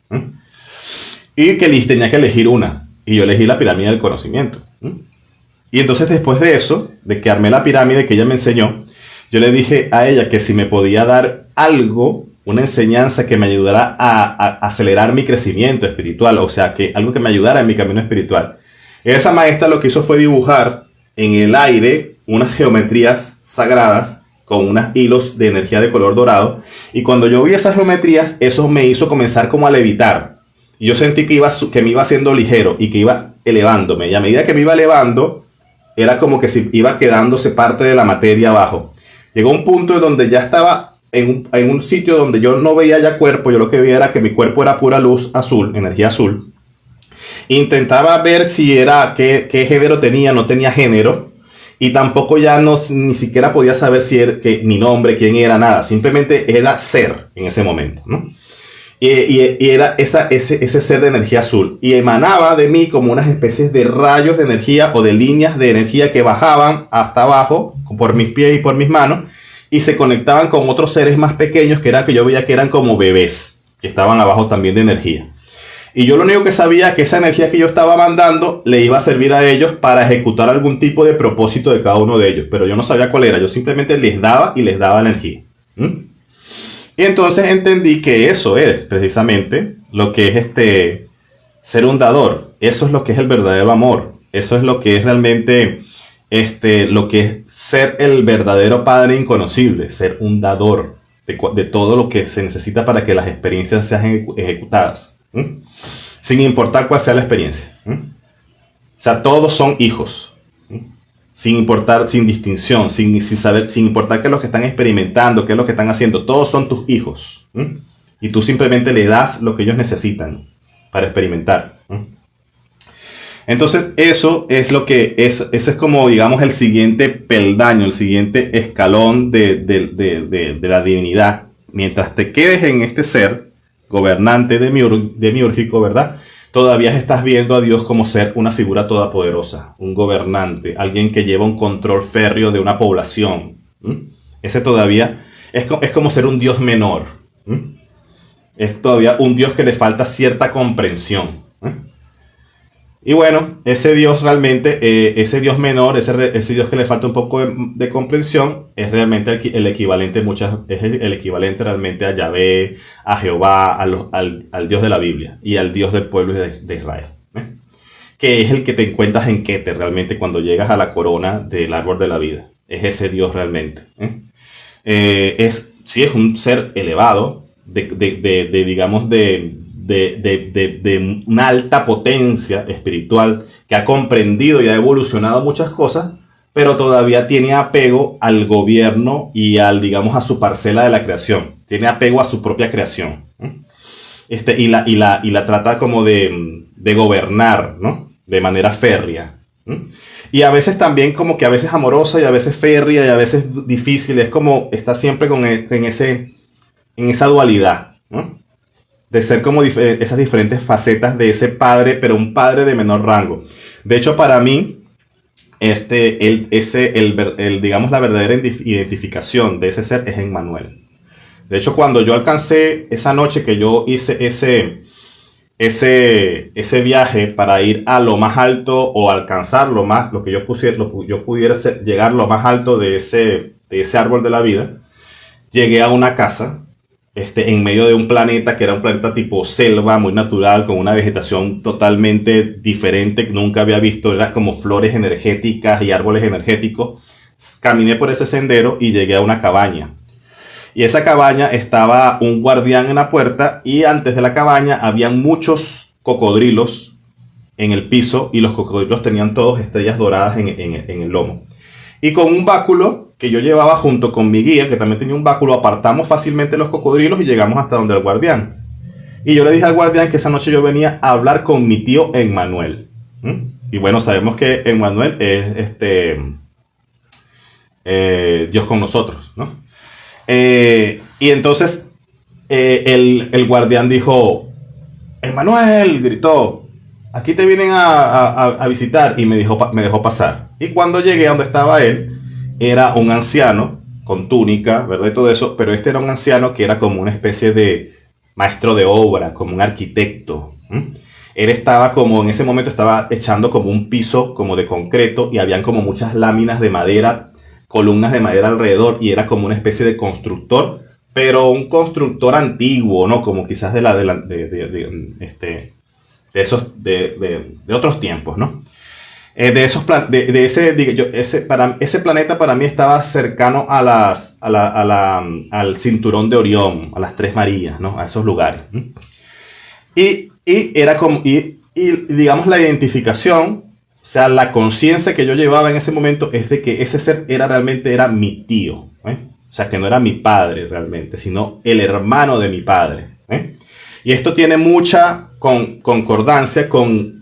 Y que tenía que elegir una. Y yo elegí la pirámide del conocimiento. Y entonces, después de eso, de que armé la pirámide que ella me enseñó, yo le dije a ella que si me podía dar algo, una enseñanza que me ayudara a acelerar mi crecimiento espiritual, o sea, algo que me ayudara en mi camino espiritual. Esa maestra lo que hizo fue dibujar en el aire unas geometrías sagradas con unos hilos de energía de color dorado. Y cuando yo vi esas geometrías, eso me hizo comenzar como a levitar. Y yo sentí que me iba haciendo ligero y que iba elevándome. Y a medida que me iba elevando, era como que si iba quedándose parte de la materia abajo. Llegó un punto en donde ya estaba en un sitio donde yo no veía ya cuerpo. Yo lo que veía era que mi cuerpo era pura luz azul, energía azul. Intentaba ver si qué género tenía, no tenía género, y tampoco ya ni siquiera podía saber si mi nombre, quién era, nada, simplemente era ser en ese momento, ¿no? Y era ese ser de energía azul, y emanaba de mí como unas especies de rayos de energía o de líneas de energía que bajaban hasta abajo por mis pies y por mis manos, y se conectaban con otros seres más pequeños que yo veía que eran como bebés, que estaban abajo también de energía. Y yo lo único que sabía es que esa energía que yo estaba mandando le iba a servir a ellos para ejecutar algún tipo de propósito de cada uno de ellos. Pero yo no sabía cuál era. Yo simplemente les daba energía. Y entonces entendí que eso es precisamente lo que es ser un dador. Eso es lo que es el verdadero amor. Eso es lo que es realmente lo que es ser el verdadero padre inconocible. Ser un dador de todo lo que se necesita para que las experiencias sean ejecutadas. Sin importar cuál sea la experiencia. O sea, todos son hijos. sin importar, sin distinción, sin saber, sin importar qué es lo que están experimentando, qué es lo que están haciendo. Todos son tus hijos. Y tú simplemente le das lo que ellos necesitan para experimentar. Entonces eso es eso es como, digamos, el siguiente peldaño, el siguiente escalón de la divinidad. Mientras te quedes en este ser gobernante demiúrgico, ¿verdad? Todavía estás viendo a Dios como ser una figura todopoderosa, un gobernante, alguien que lleva un control férreo de una población. Ese todavía es como ser un Dios menor. Es todavía un Dios que le falta cierta comprensión. Y bueno, ese Dios realmente, ese Dios menor, ese Dios que le falta un poco de comprensión, es realmente el equivalente el equivalente realmente a Yahvé, a Jehová, al Dios de la Biblia y al Dios del pueblo de Israel. Que es el que te encuentras en Keter realmente cuando llegas a la corona del árbol de la vida. Es ese Dios realmente. Sí, es un ser elevado, digamos, de una alta potencia espiritual que ha comprendido y ha evolucionado muchas cosas, pero todavía tiene apego al gobierno y digamos, a su parcela de la creación. Tiene apego a su propia creación. Y la trata como de gobernar, ¿no? De manera férrea. Y a veces también como que a veces amorosa y a veces férrea y a veces difícil. Es como está siempre en esa dualidad, ¿no? De ser como esas diferentes facetas de ese padre, pero un padre de menor rango. De hecho, para mí, digamos, la verdadera identificación de ese ser es Emmanuel. De hecho, cuando yo alcancé esa noche que yo hice ese viaje para ir a lo más alto o alcanzar lo que yo pudiera llegar lo más alto de ese árbol de la vida, llegué a una casa en medio de un planeta que era un planeta tipo selva, muy natural, con una vegetación totalmente diferente que nunca había visto. Era como flores energéticas y árboles energéticos. Caminé por ese sendero y llegué a una cabaña. Y esa cabaña estaba un guardián en la puerta y antes de la cabaña habían muchos cocodrilos en el piso y los cocodrilos tenían todos estrellas doradas en el lomo. Y con un báculo que yo llevaba junto con mi guía, que también tenía un báculo, apartamos fácilmente los cocodrilos y llegamos hasta donde el guardián. Y yo le dije al guardián que esa noche yo venía a hablar con mi tío Emmanuel. Y bueno, sabemos que Emmanuel es Dios con nosotros, ¿no? Y entonces el guardián dijo: Emmanuel, gritó, aquí te vienen a visitar. Y me dejó pasar. Y cuando llegué a donde estaba él, era un anciano con túnica, ¿verdad? Y todo eso, pero este era un anciano que era como una especie de maestro de obra, como un arquitecto. Él estaba como, en ese momento estaba echando como un piso como de concreto y habían como muchas láminas de madera, columnas de madera alrededor, y era como una especie de constructor, pero un constructor antiguo, ¿no? Como quizás de otros tiempos, ¿no? Ese planeta para mí estaba cercano al cinturón de Orión, a las Tres Marías, ¿no? A esos lugares. Y era como, digamos, la identificación, o sea, la conciencia que yo llevaba en ese momento es de que ese ser realmente era mi tío, ¿eh? O sea, que no era mi padre realmente, sino el hermano de mi padre, ¿eh? Y esto tiene mucha concordancia con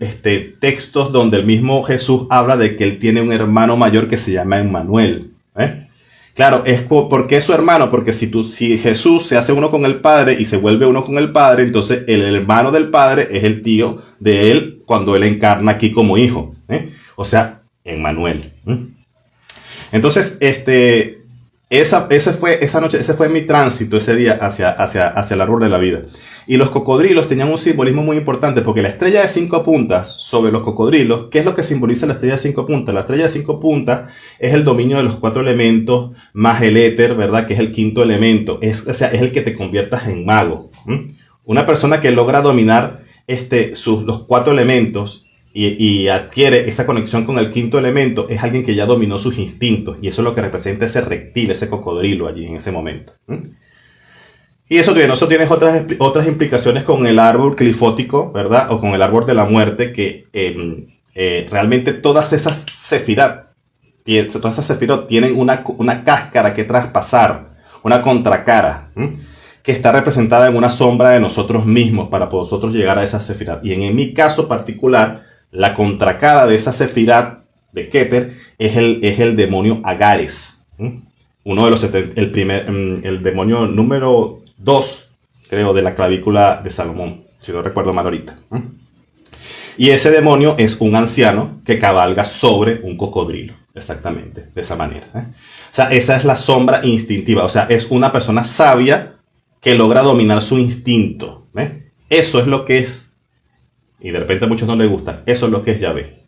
textos donde el mismo Jesús habla de que él tiene un hermano mayor que se llama Emmanuel, ¿eh? Claro, ¿por qué es su hermano? Porque si Jesús se hace uno con el Padre y se vuelve uno con el Padre, entonces el hermano del Padre es el tío de él cuando él encarna aquí como hijo, ¿eh? O sea, Emmanuel. Entonces, esa noche, ese fue mi tránsito ese día hacia el árbol de la vida. Y los cocodrilos tenían un simbolismo muy importante, porque la estrella de 5 puntas sobre los cocodrilos, ¿qué es lo que simboliza la estrella de 5 puntas? La estrella de 5 puntas es el dominio de los 4 elementos más el éter, ¿verdad? Que es el quinto elemento. Es el que te conviertas en mago. Una persona que logra dominar los 4 elementos y adquiere esa conexión con el quinto elemento es alguien que ya dominó sus instintos, y eso es lo que representa ese reptil, ese cocodrilo allí en ese momento. Y eso tiene otras implicaciones con el árbol clifótico, ¿verdad? O con el árbol de la muerte, que realmente todas esas sefirat todas esas sefirot tienen una cáscara que traspasar, una contracara, que está representada en una sombra de nosotros mismos para nosotros llegar a esa sefirot. Y en mi caso particular, la contracara de esa sefirot de Keter es el demonio Agares. Uno de los el demonio número 2, creo, de la clavícula de Salomón, si no recuerdo mal ahorita. Y ese demonio es un anciano que cabalga sobre un cocodrilo, exactamente, de esa manera. O sea, esa es la sombra instintiva, o sea, es una persona sabia que logra dominar su instinto. Eso es lo que es, y de repente a muchos no les gusta, eso es lo que es Yahvé.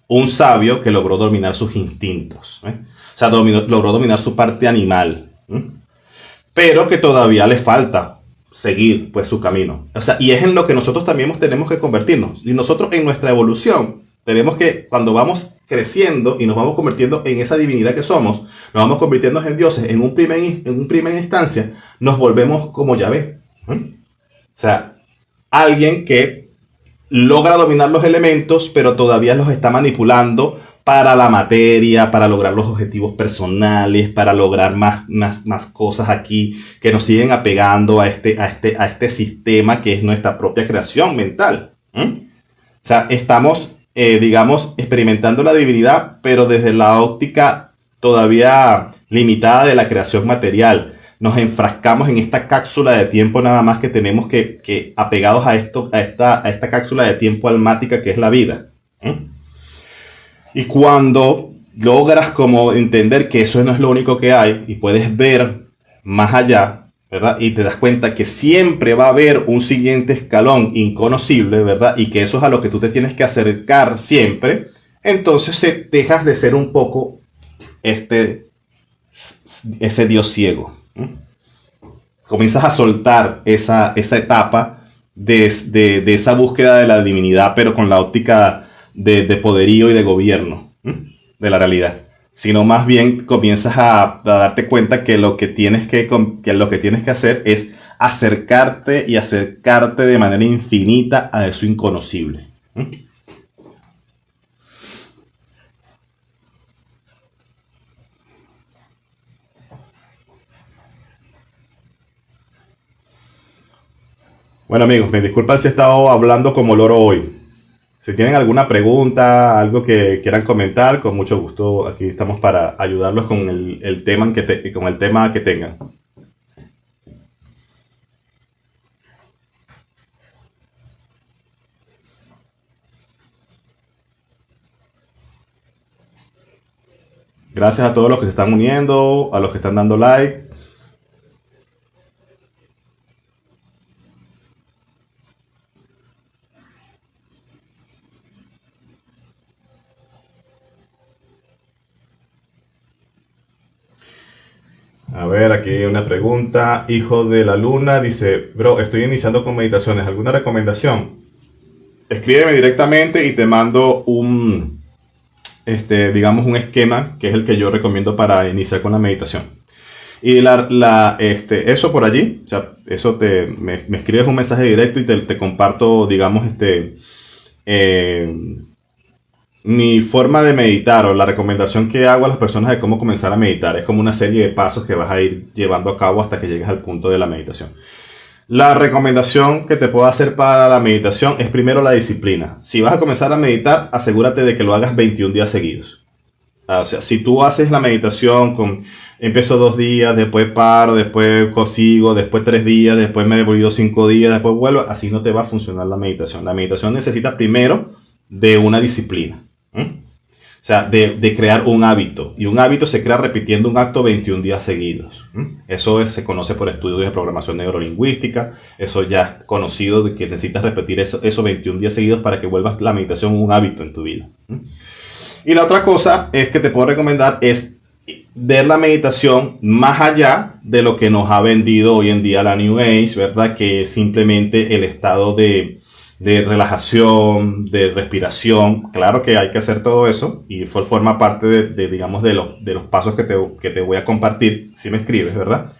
Un sabio que logró dominar sus instintos. O sea, logró dominar su parte animal. Pero que todavía le falta seguir pues su camino. O sea, y es en lo que nosotros también tenemos que convertirnos. Y nosotros en nuestra evolución tenemos que, cuando vamos creciendo y nos vamos convirtiendo en esa divinidad que somos, nos vamos convirtiendo en dioses en un primera instancia, nos volvemos como Yahvé. O sea, alguien que logra dominar los elementos, pero todavía los está manipulando para la materia, para lograr los objetivos personales, para lograr más cosas aquí que nos siguen apegando a este sistema que es nuestra propia creación mental. O sea, estamos, digamos, experimentando la divinidad, pero desde la óptica todavía limitada de la creación material. Nos enfrascamos en esta cápsula de tiempo nada más que tenemos que apegados a esta cápsula de tiempo almática que es la vida. Y cuando logras como entender que eso no es lo único que hay y puedes ver más allá, ¿verdad? Y te das cuenta que siempre va a haber un siguiente escalón inconocible, ¿verdad? Y que eso es a lo que tú te tienes que acercar siempre, entonces dejas de ser un poco ese Dios ciego. Comienzas a soltar esa etapa de esa búsqueda de la divinidad, pero con la óptica de poderío y de gobierno de la realidad, sino más bien comienzas a darte cuenta que lo que tienes que hacer es acercarte de manera infinita a eso inconocible. Bueno amigos, me disculpan si he estado hablando como loro hoy. Si tienen alguna pregunta, algo que quieran comentar, con mucho gusto aquí estamos para ayudarlos con el tema que tengan. Gracias a todos los que se están uniendo, a los que están dando like. A ver, aquí hay una pregunta. Hijo de la Luna dice: bro, estoy iniciando con meditaciones. ¿Alguna recomendación? Escríbeme directamente y te mando digamos, un esquema que es el que yo recomiendo para iniciar con la meditación. Y eso por allí, o sea, eso me escribes un mensaje directo y te comparto, digamos, mi forma de meditar o la recomendación que hago a las personas de cómo comenzar a meditar. Es como una serie de pasos que vas a ir llevando a cabo hasta que llegues al punto de la meditación. La recomendación que te puedo hacer para la meditación es primero la disciplina. Si vas a comenzar a meditar, asegúrate de que lo hagas 21 días seguidos. O sea, si tú haces la meditación empiezo 2 días, después paro, después consigo, después 3 días, después me devolvió 5 días, después vuelvo, así no te va a funcionar la meditación. La meditación necesita primero de una disciplina. O sea, de crear un hábito. Y un hábito se crea repitiendo un acto 21 días seguidos. Eso se conoce por estudios de programación neurolingüística. Eso ya es conocido de que necesitas repetir eso 21 días seguidos para que vuelvas la meditación un hábito en tu vida. Y la otra cosa es que te puedo recomendar es ver la meditación más allá de lo que nos ha vendido hoy en día la New Age, ¿verdad? Que es simplemente el estado de relajación, de respiración. Claro que hay que hacer todo eso y forma parte digamos, de los pasos que te voy a compartir si me escribes, ¿verdad?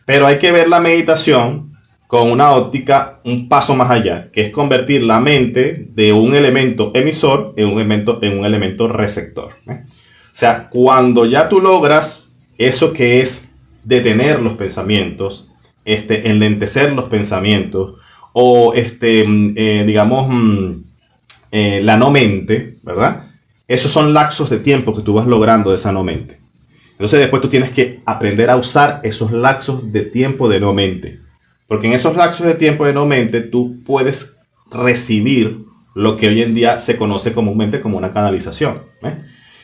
Pero hay que ver la meditación con una óptica un paso más allá, que es convertir la mente de un elemento emisor en un elemento receptor. O sea, cuando ya tú logras eso que es detener los pensamientos, enlentecer los pensamientos, o digamos, la no mente, ¿verdad? Esos son lapsos de tiempo que tú vas logrando de esa no mente. Entonces después tú tienes que aprender a usar esos lapsos de tiempo de no mente. Porque en esos lapsos de tiempo de no mente tú puedes recibir lo que hoy en día se conoce comúnmente como una canalización.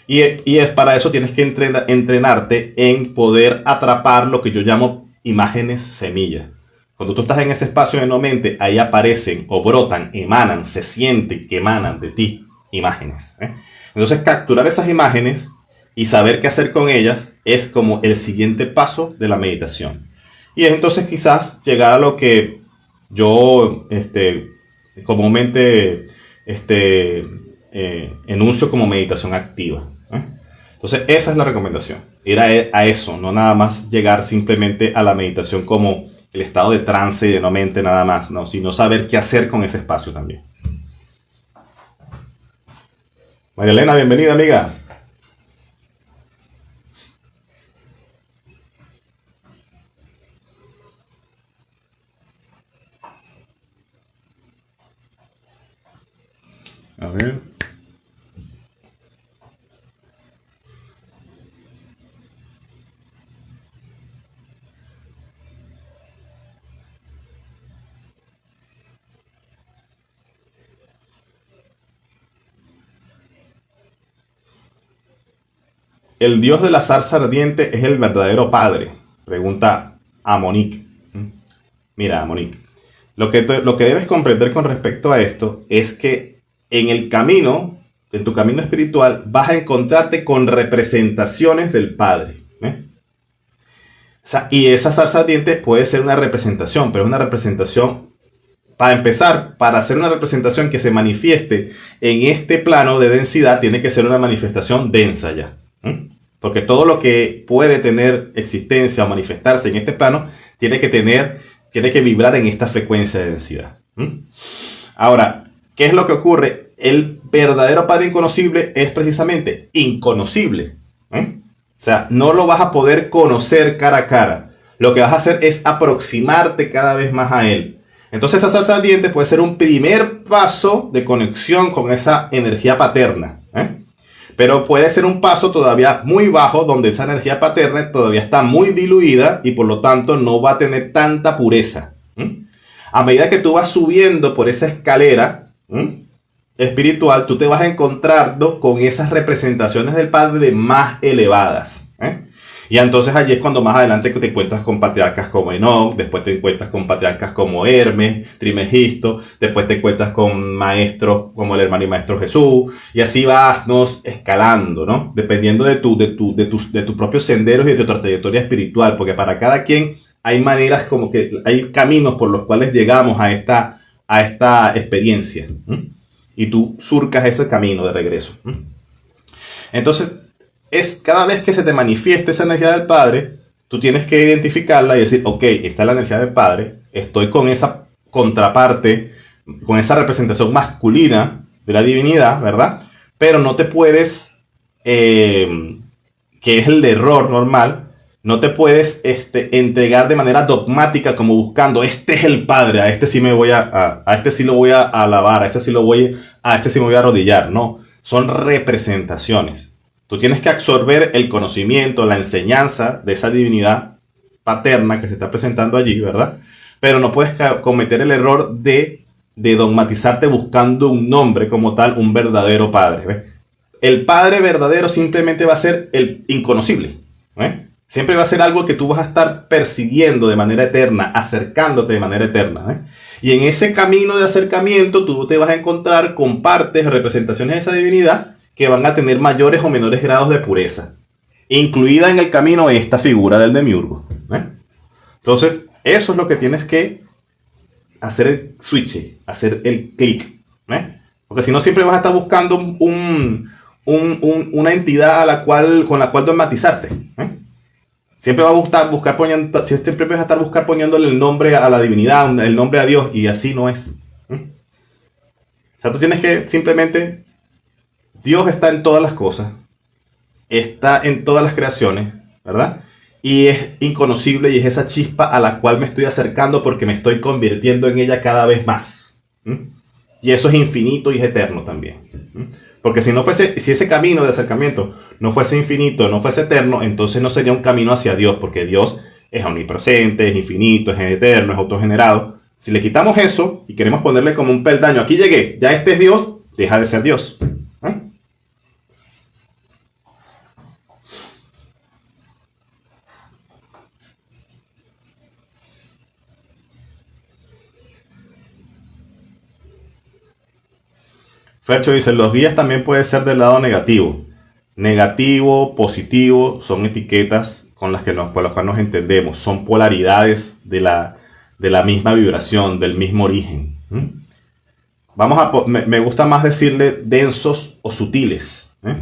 Y es para eso tienes que entrenarte en poder atrapar lo que yo llamo imágenes semillas. Cuando tú estás en ese espacio de no mente, ahí aparecen o brotan, emanan, se sienten que emanan de ti imágenes. Entonces capturar esas imágenes y saber qué hacer con ellas es como el siguiente paso de la meditación. Y es entonces quizás llegar a lo que yo comúnmente enuncio como meditación activa. Entonces esa es la recomendación, ir a eso, no nada más llegar simplemente a la meditación como el estado de trance y de no mente nada más, no, sino saber qué hacer con ese espacio también. María Elena, bienvenida, amiga. A ver. ¿El dios de la zarza ardiente es el verdadero padre? Pregunta a Monique. Mira, Monique, lo que debes comprender con respecto a esto es que en el camino, en tu camino espiritual, vas a encontrarte con representaciones del Padre. O sea, y esa zarza ardiente puede ser una representación, pero es una representación, para empezar, para hacer una representación que se manifieste en este plano de densidad, tiene que ser una manifestación densa ya. Porque todo lo que puede tener existencia o manifestarse en este plano tiene que vibrar en esta frecuencia de densidad. Ahora, ¿qué es lo que ocurre? El verdadero Padre inconocible es precisamente inconocible. O sea, no lo vas a poder conocer cara a cara. Lo que vas a hacer es aproximarte cada vez más a él. Entonces esa zarza ardiente puede ser un primer paso de conexión con esa energía paterna. Pero puede ser un paso todavía muy bajo, donde esa energía paterna todavía está muy diluida y por lo tanto no va a tener tanta pureza. A medida que tú vas subiendo por esa escalera espiritual, tú te vas encontrando con esas representaciones del Padre más elevadas. Y entonces allí es cuando más adelante te encuentras con patriarcas como Enoch, después te encuentras con patriarcas como Hermes, Trimegisto, después te encuentras con maestros como el hermano y maestro Jesús, y así vas escalando, ¿no? Dependiendo de tus propios senderos y de tu trayectoria espiritual, porque para cada quien hay maneras, como que hay caminos por los cuales llegamos a esta experiencia, y tú surcas ese camino de regreso. Entonces, es cada vez que se te manifieste esa energía del Padre, tú tienes que identificarla y decir, ok, esta es la energía del Padre, estoy con esa contraparte, con esa representación masculina de la divinidad, ¿verdad? Pero no te puedes, que es el error normal, no te puedes entregar de manera dogmática como buscando, este es el Padre, a este sí a este sí lo voy a alabar, a este sí me voy a arrodillar. No, son representaciones. Tú tienes que absorber el conocimiento, la enseñanza de esa divinidad paterna que se está presentando allí, ¿verdad? Pero no puedes cometer el error de dogmatizarte buscando un nombre como tal, un verdadero padre. ¿Ves? El padre verdadero simplemente va a ser el inconocible. Siempre va a ser algo que tú vas a estar persiguiendo de manera eterna, acercándote de manera eterna. Y en ese camino de acercamiento tú te vas a encontrar con partes, representaciones de esa divinidad que van a tener mayores o menores grados de pureza, incluida en el camino esta figura del demiurgo. Entonces, eso es lo que tienes que hacer el switch, hacer el clic. Porque si no, siempre vas a estar buscando una entidad con la cual dogmatizarte. Siempre vas a estar poniéndole el nombre a la divinidad, el nombre a Dios, y así no es. O sea, tú tienes que simplemente... Dios está en todas las cosas. está en todas las creaciones, ¿verdad? Y es inconocible y es esa chispa a la cual me estoy acercando porque me estoy convirtiendo en ella cada vez más. ¿Mm? Y eso es infinito y es eterno también. ¿Mm? Porque si no fuese, si ese camino de acercamiento no fuese infinito, no fuese eterno, entonces no sería un camino hacia Dios, porque Dios es omnipresente, es infinito, es eterno, es autogenerado. Si le quitamos eso y queremos ponerle como un peldaño, aquí llegué, ya este es Dios, deja de ser Dios. ¿Eh? Fercho dice, los guías también pueden ser del lado negativo. Negativo, positivo, son etiquetas con las que por las cuales nos entendemos. Son polaridades de la misma vibración, del mismo origen. ¿Mm? Me gusta más decirle densos o sutiles. ¿Eh?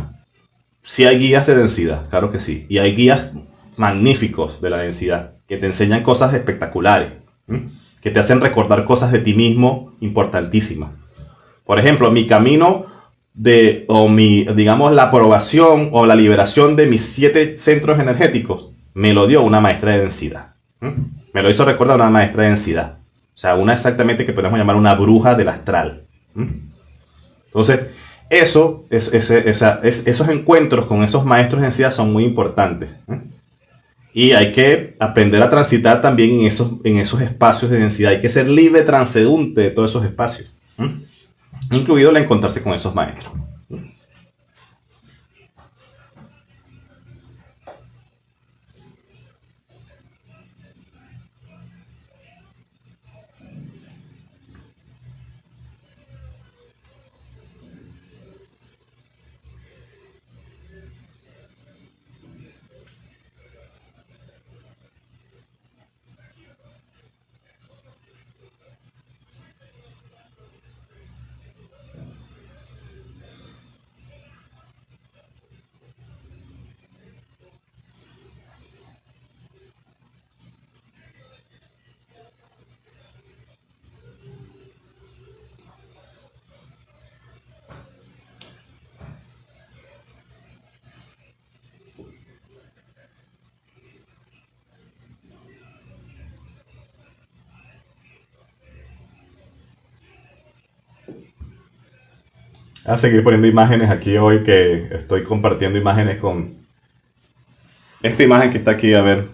Sí hay guías de densidad, claro que sí. Y hay guías magníficos de la densidad, que te enseñan cosas espectaculares, ¿eh? Que te hacen recordar cosas de ti mismo importantísimas. Por ejemplo, mi camino o digamos, la aprobación o la liberación de mis 7 centros energéticos, me lo dio una maestra de densidad. ¿Eh? Me lo hizo recordar una maestra de densidad. O sea, una exactamente que podemos llamar una bruja del astral. ¿Eh? Entonces, esos encuentros con esos maestros de densidad son muy importantes. ¿Eh? Y hay que aprender a transitar también en esos espacios de densidad. Hay que ser libre transeúnte de todos esos espacios. ¿Eh? Incluido el encontrarse con esos maestros. Voy a seguir poniendo imágenes aquí hoy, que estoy compartiendo imágenes con esta imagen que está aquí. A ver,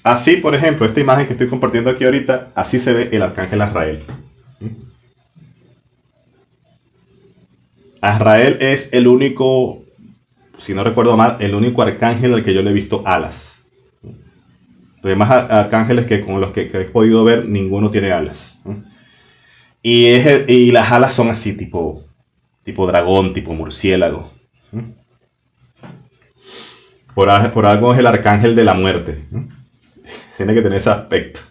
así, por ejemplo, esta imagen que estoy compartiendo aquí ahorita, así se ve el arcángel Azrael. Azrael es el único, si no recuerdo mal, el único arcángel al que yo le he visto alas. Los demás arcángeles con los que he podido ver, ninguno tiene alas. Y las alas son así, tipo dragón, tipo murciélago. Por algo es el arcángel de la muerte. Tiene que tener ese aspecto.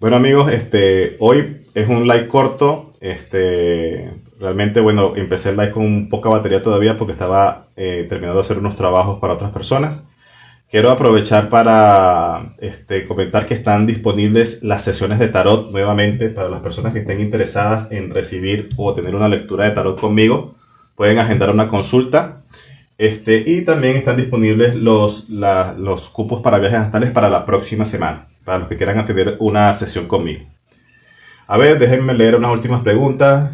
Bueno amigos, hoy es un live corto. Realmente, bueno, empecé el live con poca batería todavía porque estaba terminando de hacer unos trabajos para otras personas. Quiero aprovechar para comentar que están disponibles las sesiones de tarot nuevamente para las personas que estén interesadas en recibir o tener una lectura de tarot conmigo. Pueden agendar una consulta. Y también están disponibles los cupos para viajes astrales para la próxima semana, para los que quieran atender una sesión conmigo. A ver, déjenme leer unas últimas preguntas.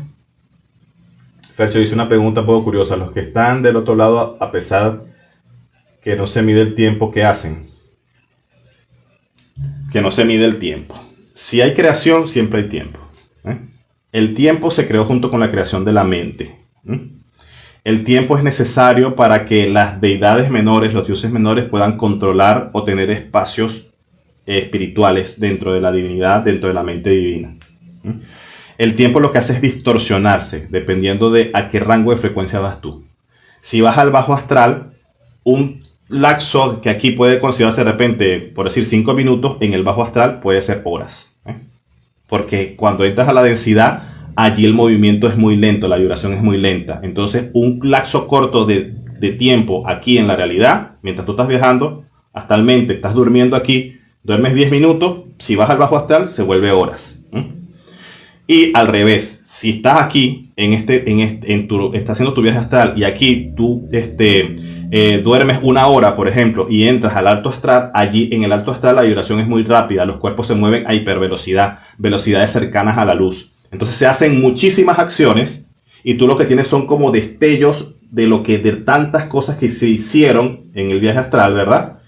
Fercho dice una pregunta un poco curiosa. Los que están del otro lado, a pesar que no se mide el tiempo que hacen. que no se mide el tiempo. Si hay creación, siempre hay tiempo. El tiempo se creó junto con la creación de la mente. El tiempo es necesario para que las deidades menores, los dioses menores, puedan controlar o tener espacios espirituales dentro de la divinidad, dentro de la mente divina. El tiempo lo que hace es distorsionarse, dependiendo de a qué rango de frecuencia vas tú. Si vas al bajo astral, un lapso que aquí puede considerarse de repente, por decir 5 minutos, en el bajo astral puede ser horas. Porque cuando entras a la densidad, allí el movimiento es muy lento, la vibración es muy lenta. Entonces, un lapso corto de tiempo aquí en la realidad, mientras tú estás viajando, astralmente, estás durmiendo aquí, duermes 10 minutos, si vas al bajo astral, se vuelve horas. Y al revés, si estás aquí, estás haciendo tu viaje astral y aquí tú duermes 1 hora, por ejemplo, y entras al alto astral, allí en el alto astral la vibración es muy rápida, los cuerpos se mueven a hipervelocidad, velocidades cercanas a la luz. Entonces se hacen muchísimas acciones y tú lo que tienes son como destellos de tantas cosas que se hicieron en el viaje astral, ¿verdad?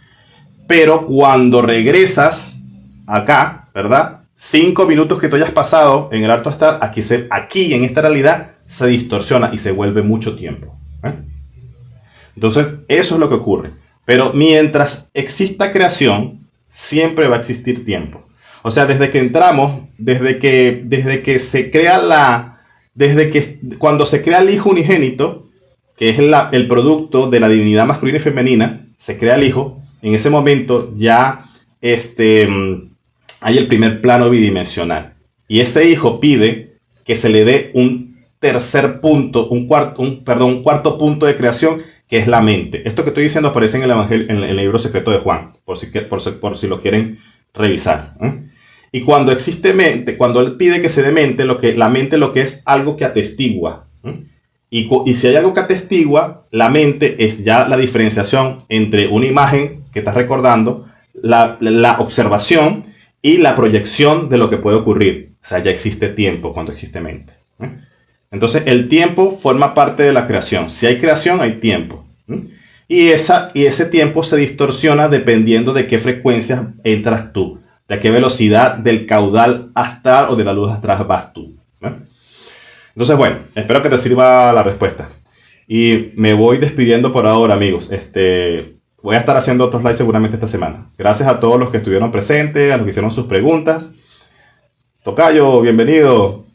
Pero cuando regresas acá, ¿verdad? 5 minutos que tú hayas pasado en el alto astral, aquí en esta realidad se distorsiona y se vuelve mucho tiempo. Entonces, eso es lo que ocurre. Pero mientras exista creación, siempre va a existir tiempo. O sea, desde que entramos, desde que se crea cuando se crea el hijo unigénito, que es el producto de la divinidad masculina y femenina, se crea el hijo, en ese momento ya hay el primer plano bidimensional. Y ese hijo pide que se le dé un tercer punto, un cuarto punto de creación, que es la mente. Esto que estoy diciendo aparece en el Evangelio, en el libro secreto de Juan, por si lo quieren revisar. Y cuando existe mente, cuando él pide que se dé mente, la mente lo que es algo que atestigua. Y si hay algo que atestigua, la mente es ya la diferenciación entre una imagen que estás recordando, la observación y la proyección de lo que puede ocurrir. O sea, ya existe tiempo cuando existe mente. Entonces, el tiempo forma parte de la creación. Si hay creación, hay tiempo. Y ese tiempo se distorsiona dependiendo de qué frecuencia entras tú, de qué velocidad del caudal astral o de la luz astral vas tú. Entonces, bueno, espero que te sirva la respuesta. Y me voy despidiendo por ahora, amigos. Voy a estar haciendo otros lives seguramente esta semana. Gracias a todos los que estuvieron presentes, a los que hicieron sus preguntas. Tocayo, bienvenido.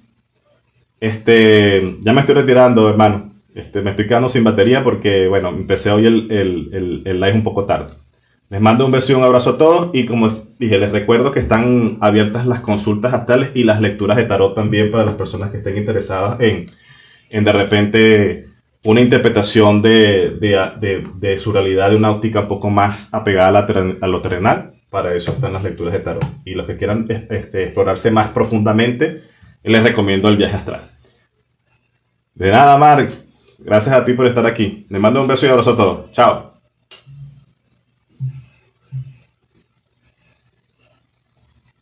Ya me estoy retirando, hermano. Me estoy quedando sin batería porque, bueno, empecé hoy el live un poco tarde. Les mando un beso y un abrazo a todos. Y como dije, les recuerdo que están abiertas las consultas astrales y las lecturas de tarot también para las personas que estén interesadas en de repente una interpretación de su realidad de una óptica un poco más apegada a lo terrenal. Para eso están las lecturas de tarot. Y los que quieran explorarse más profundamente, les recomiendo el viaje astral. De nada, Mark. Gracias a ti por estar aquí. Les mando un beso y abrazo a todos. Chao.